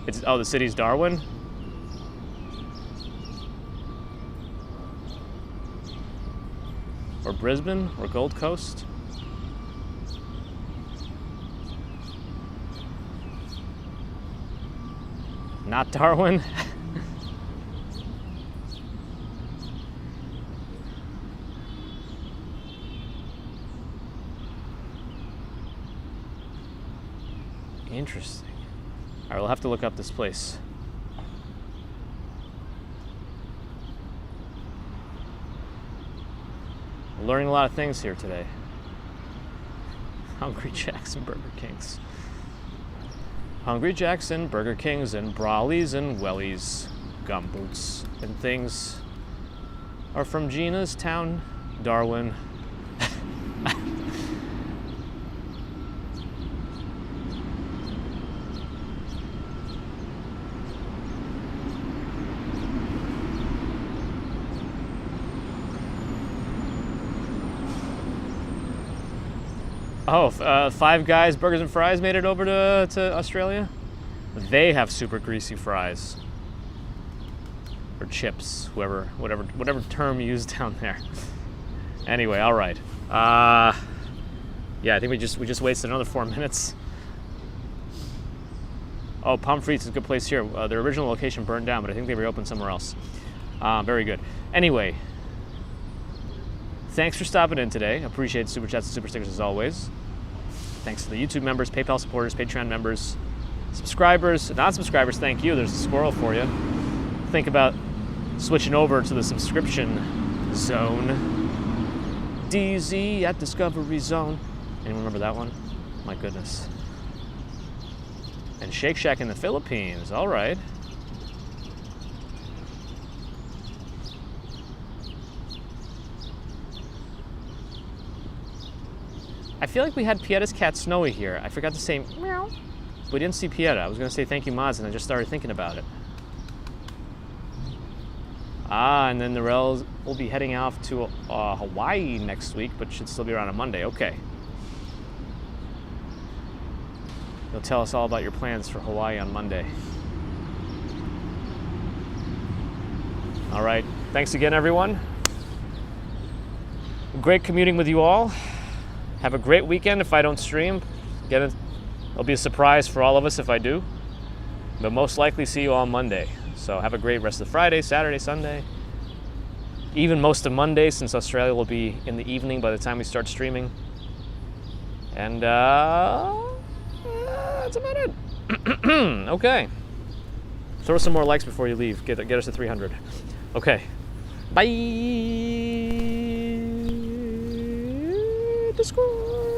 The city's Darwin. Or Brisbane, or Gold Coast. Not Darwin. Interesting. All right, we'll have to look up this place. We're learning a lot of things here today. Hungry Jacks and Burger Kings. Hungry Jacks and Burger Kings and Brawleys and Wellies, gumboots and things are from Gina's town, Darwin. Oh, Five Guys Burgers and Fries made it over to Australia? They have super greasy fries. Or chips, whatever term used down there. Anyway, all right. Yeah, I think we just wasted another 4 minutes. Oh, Pomfrey's is a good place here. Their original location burned down, but I think they reopened somewhere else. Very good. Anyway, thanks for stopping in today. Appreciate super chats and super stickers as always. Thanks to the YouTube members, PayPal supporters, Patreon members, subscribers, non-subscribers. Thank you. There's a squirrel for you. Think about switching over to the subscription zone. DZ at Discovery Zone. Anyone remember that one? My goodness. And Shake Shack in the Philippines. All right. I feel like we had Pietta's cat Snowy here. I forgot to say meow. We didn't see Pietta. I was going to say thank you, Mods, and I just started thinking about it. And then the Rels will be heading off to Hawaii next week, but should still be around on Monday. Okay. You'll tell us all about your plans for Hawaii on Monday. All right. Thanks again, everyone. Great commuting with you all. Have a great weekend if I don't stream. It'll be a surprise for all of us if I do. But most likely see you all Monday. So have a great rest of Friday, Saturday, Sunday. Even most of Monday, since Australia will be in the evening by the time we start streaming. And that's about it. Okay. Throw some more likes before you leave. Get us to 300. Okay. Bye. Discord.